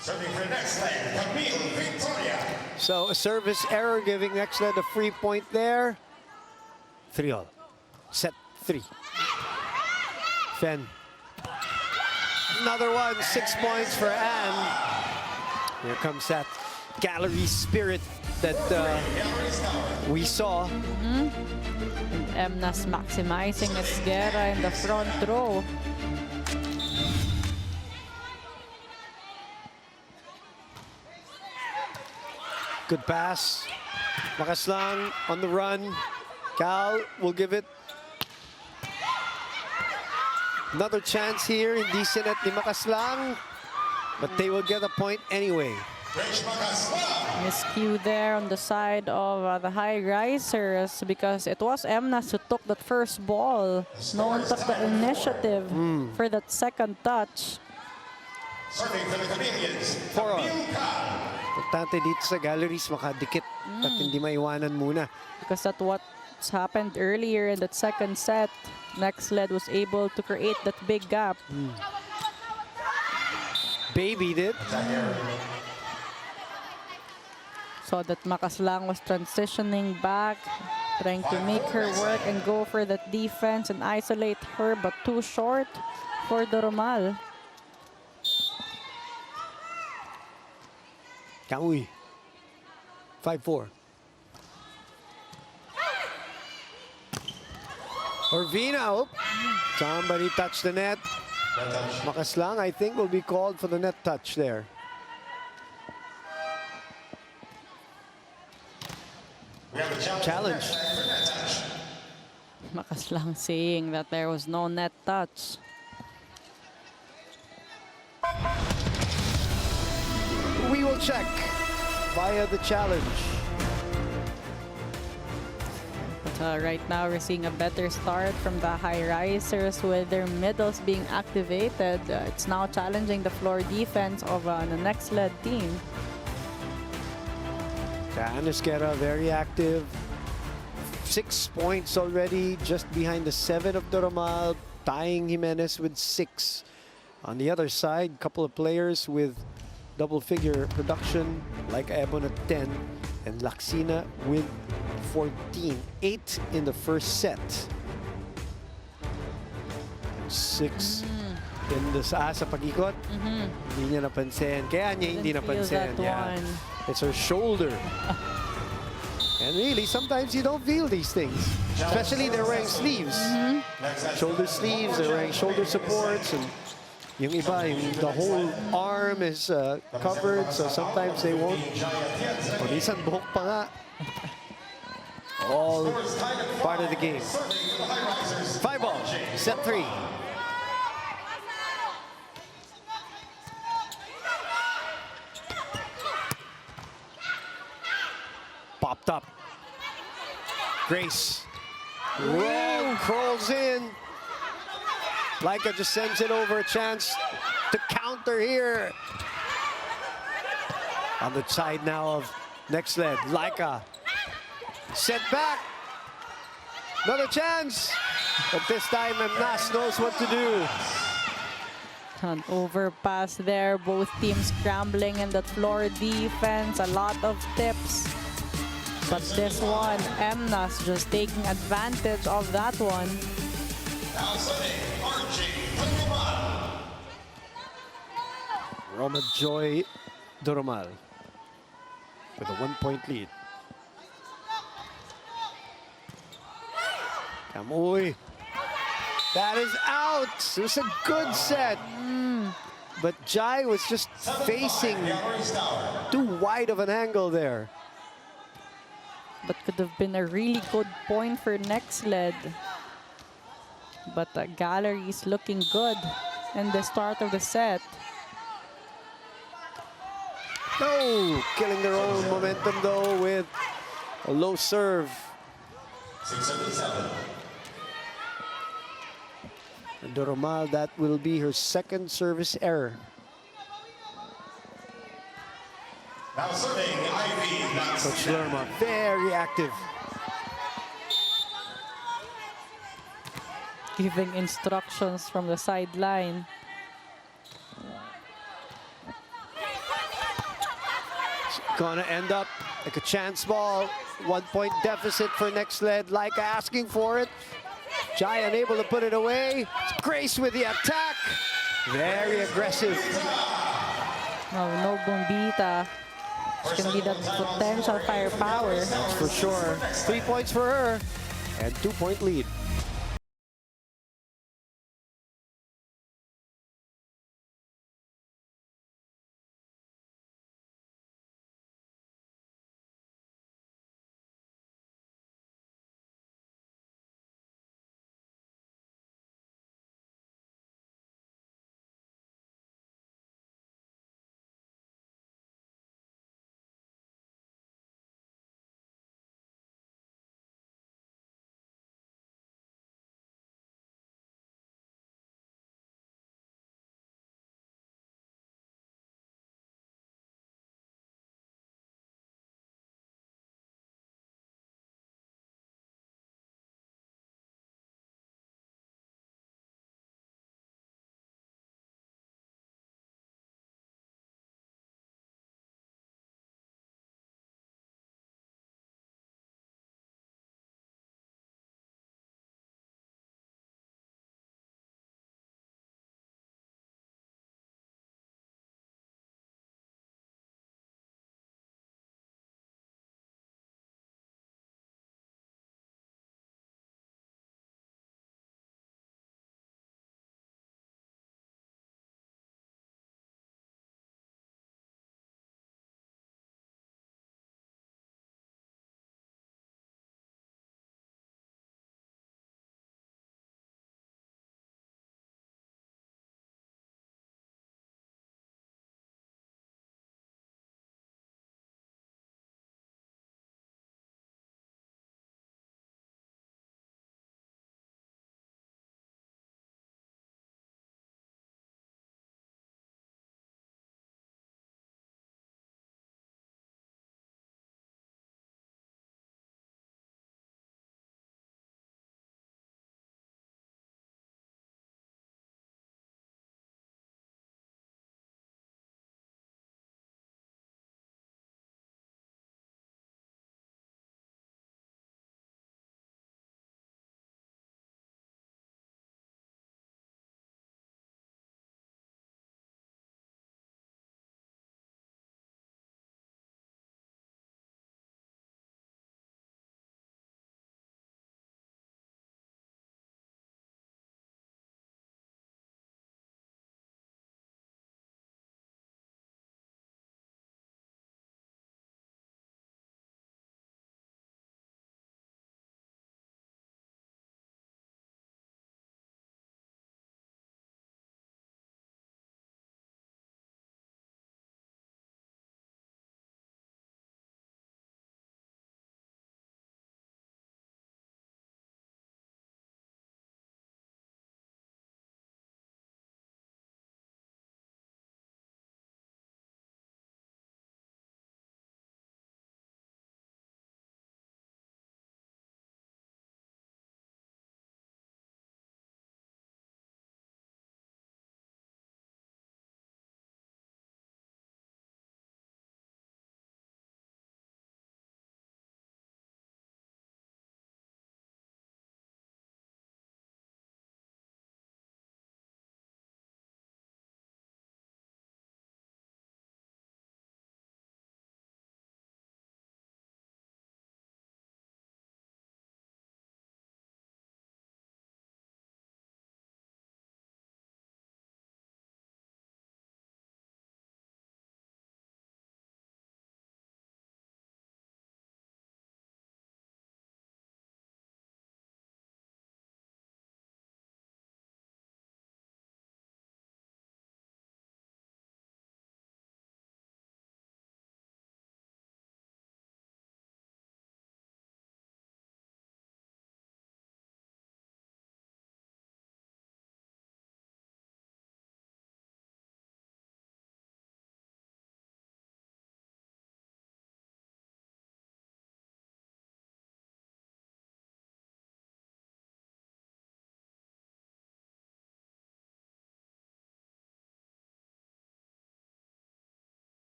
Serving for Nxled, Camille Victoria. So a service error giving Nxled a free point there. 3-all. Set 3. Fen. Another one. 6 points for Anne. Here comes that gallery spirit that we saw. And Mnas maximizing Esguerra in the front row. Good pass. Makaslang on the run. Cal will give it. Another chance here. Hindi sinet ni Makaslang. But they will get a point anyway. Miscue there on the side of the Highrisers because it was Mnas who took that first ball. No one took the initiative for that second touch. Serving for the Chameleons, 4-all. Camille Ka. Importante dito sa galleries makadikit at hindi maiwanan muna. Because that's what's happened earlier in that second set. Nxled was able to create that big gap. Baby did. So that Makaslang was transitioning back, trying to make her work and go for that defense and isolate her, but too short for Doromal. Kauy. 5-4. Orvina, oh. Somebody touched the net. Makaslang, I think, will be called for the net touch there. We have a Challenge. Makaslang saying that there was no net touch. We will check via the challenge. But right now, we're seeing a better start from the Highrisers with their middles being activated. It's now challenging the floor defense of the Nxled team. Esguerra very active. 6 points already, just behind the 7 of Doromal, tying Jimenez with 6. On the other side, couple of players with double-figure production, like Ebon at 10, and Laxina with 14. 8 in the first set. 6 in the sa pag-ikot. Hindi niya napansin. Kaya niya hindi Didn't feel napansin. that Yeah. one. It's her shoulder. And really, sometimes you don't feel these things. Especially they're wearing sleeves. Shoulder sleeves, they're wearing shoulder supports. And yung iba, the whole arm is covered, so sometimes they won't. Minsan buhok pa nga. All part of the game. 5-all, set 3. Popped up. Grace. Whoa, crawls in. Laika just sends it over, a chance to counter here. On the side now of Nxled, Laika. Set back. Another chance. But this time, Mnas knows what to do. An overpass there. Both teams scrambling in the floor defense. A lot of tips. But this one, Mnas just taking advantage of that one. Roma Joy Doromal with a 1-point lead. Kamuy. That is out. It was a good set. But Jai was just facing too wide of an angle there. But could have been a really good point for Nxled. But the Galeries looking good in the start of the set. No, killing their own momentum though with a low serve. Doromal, that will be her second service error. Now serving Ivy. Coach Lerma, very active. Giving instructions from the sideline. Gonna end up like a chance ball. 1 point deficit for Nxled. Like asking for it. Jai unable to put it away. Grace with the attack. Very aggressive. No bombita. She can be that potential firepower. For sure. 3 points for her. And 2 point lead.